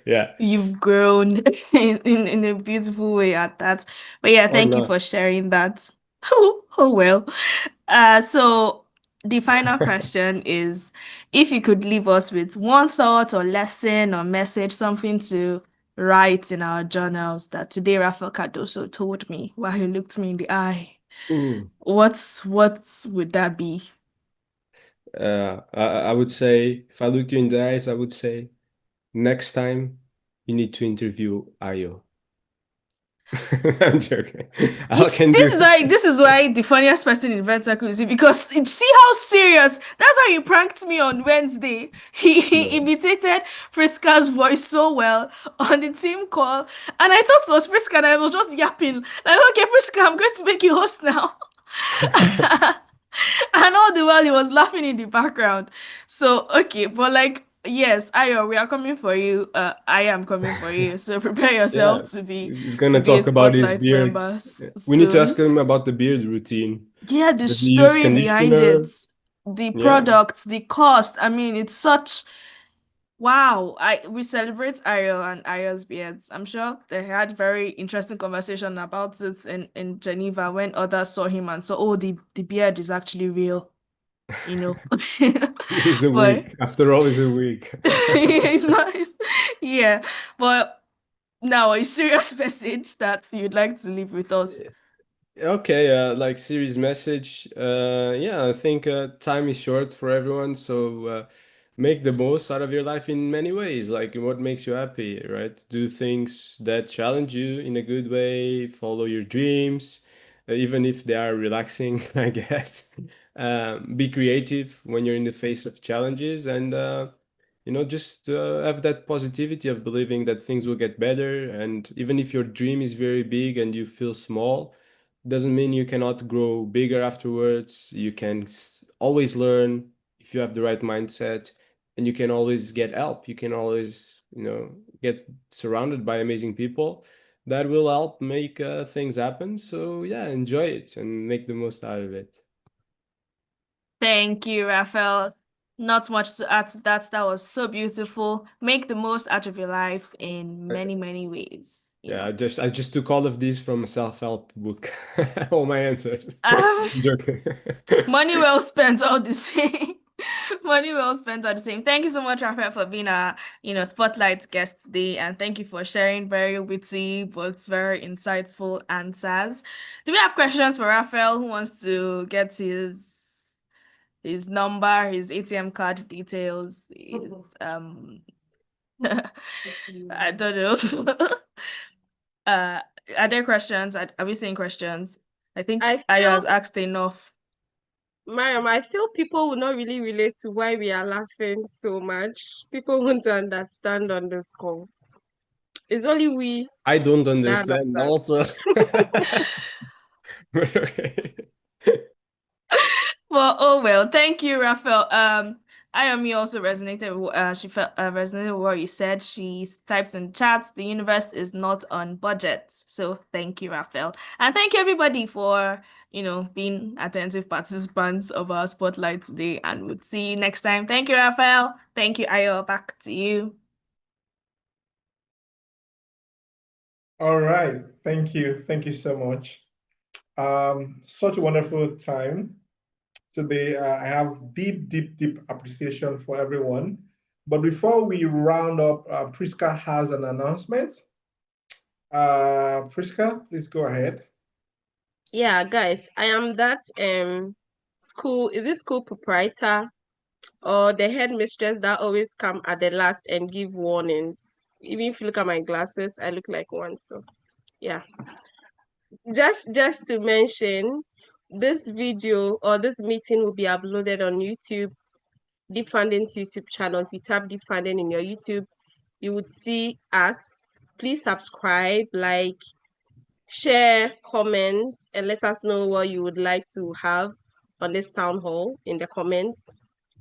yeah. You've grown in a beautiful way at that. But yeah, Or thank you not. for sharing that. Oh well. So the final question is, if you could leave us with one thought or lesson or message, something to write in our journals that today Rafael Cardoso told me while he looked me in the eye, what would that be? I would say, if I looked you in the eyes, I would say, next time you need to interview Ayo. I'm joking. This is why the funniest person in Red Circle is he, because see how serious. That's how he pranked me on Wednesday. He imitated Prisca's voice so well on the team call, and I thought it was Prisca, and I was just yapping like, "Okay, Prisca, I'm going to make you host now." And all the while he was laughing in the background. So okay, but like, yes, Ayo, we are coming for you. I am coming for you. So prepare yourself to be He's gonna a talk about his Spotlight beard. member We need to soon. ask him about the beard routine. Yeah, the Does he use story behind conditioner? it, the Yeah. products, the cost. I mean, it's such wow. We celebrate Ayo and Ayo's beards. I'm sure they had very interesting conversation about it in Geneva when others saw him and saw, oh, the beard is actually real. He's a But week. After all, he's a week. it's not. Yeah, but now a serious message that you'd like to leave with us. Okay, like series message. Yeah, I think time is short for everyone, so make the most out of your life in many ways. Like what makes you happy, right? Do things that challenge you in a good way, follow your dreams, even if they are relaxing, I guess. Be creative when you're in the face of challenges and just have that positivity of believing that things will get better. And even if your dream is very big and you feel small, doesn't mean you cannot grow bigger afterwards. You can always learn if you have the right mindset, and you can always get help. You can always, get surrounded by amazing people that will help make things happen. So yeah, enjoy it and make the most out of it. Thank you, Rafael. Not much to add to that. That was so beautiful. Make the most out of your life in many, many ways. Yeah, I just took all of these from a self-help book. All my answers. Joking. Money well spent, all the same. Money well spent, all the same. Thank you so much, Rafael, for being our, spotlight guest today, and thank you for sharing very witty but very insightful answers. Do we have questions for Rafael who wants to get his number, his ATM card details, his I don't know. Are there questions? Are we seeing questions? I think Ayo has asked enough. Mariam, I feel people will not really relate to why we are laughing so much. People won't understand on this call. It's only we. I don't understand also. Well, oh well. Thank you, Rafael. Ayami also resonated. She felt resonated with what you said. She typed in chat, the universe is not on budget. So thank you, Rafael, and thank you everybody for being attentive participants of our spotlight today. And we'll see you next time. Thank you, Rafael. Thank you, Ayo. Back to you. All right. Thank you. Thank you so much. Such a wonderful time today. I have deep appreciation for everyone. But before we round up, Prisca has an announcement. Prisca, please go ahead. Yeah, guys, I am that school proprietor or the headmistress that always come at the last and give warnings. Even if you look at my glasses, I look like one. So yeah. Just to mention, this video or this meeting will be uploaded on YouTube, Deep Funding's YouTube channel. If you tap Deep Funding in your YouTube, you would see us. Please subscribe, share, comment, and let us know what you would like to have on this town hall in the comments.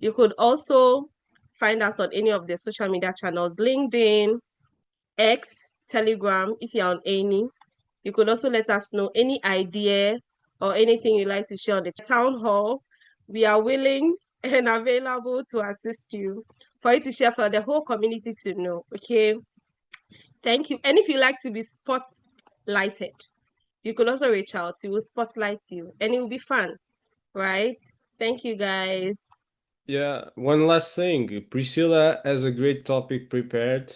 You could also find us on any of the social media channels, LinkedIn, X, Telegram, if you're on any. You could also let us know any idea or anything you'd like to share on the town hall. We are willing and available to assist you, for you to share for the whole community to know. Okay. Thank you. And if you like to be spotlighted, you could also reach out. We will spotlight you and it will be fun, right? Thank you, guys. Yeah, one last thing. Priscilla has a great topic prepared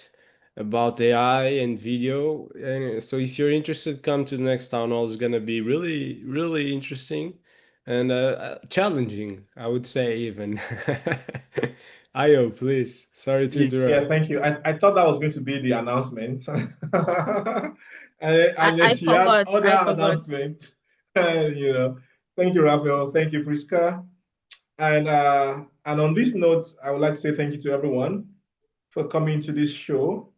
about AI and video. And so if you're interested, come to the next town hall. It's gonna be really, really interesting and challenging, I would say even. Ayo, please. Sorry to Yeah, interrupt. thank you. I thought that was going to be the announcement. and I then she had forgot. other I forgot. announcements. You know, thank you, Rafael. Thank you, Prisca. And on this note, I would like to say thank you to everyone for coming to this show,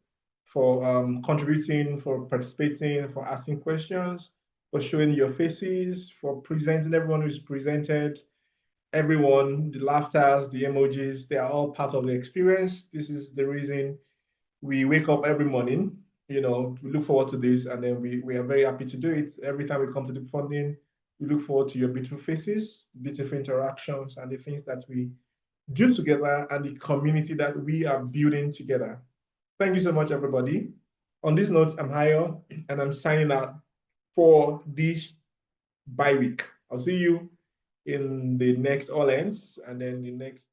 for contributing, for participating, for asking questions, for showing your faces, for presenting everyone who's presented. Everyone, the laughters, the emojis, they are all part of the experience. This is the reason we wake up every morning. You know, we look forward to this, and then we are very happy to do it. Every time we come to Deep Funding, we look forward to your beautiful faces, beautiful interactions, and the things that we do together and the community that we are building together. Thank you so much, everybody. On this note, I'm Hayo, and I'm signing out for this bye week. I'll see you in the next All Ends and then the next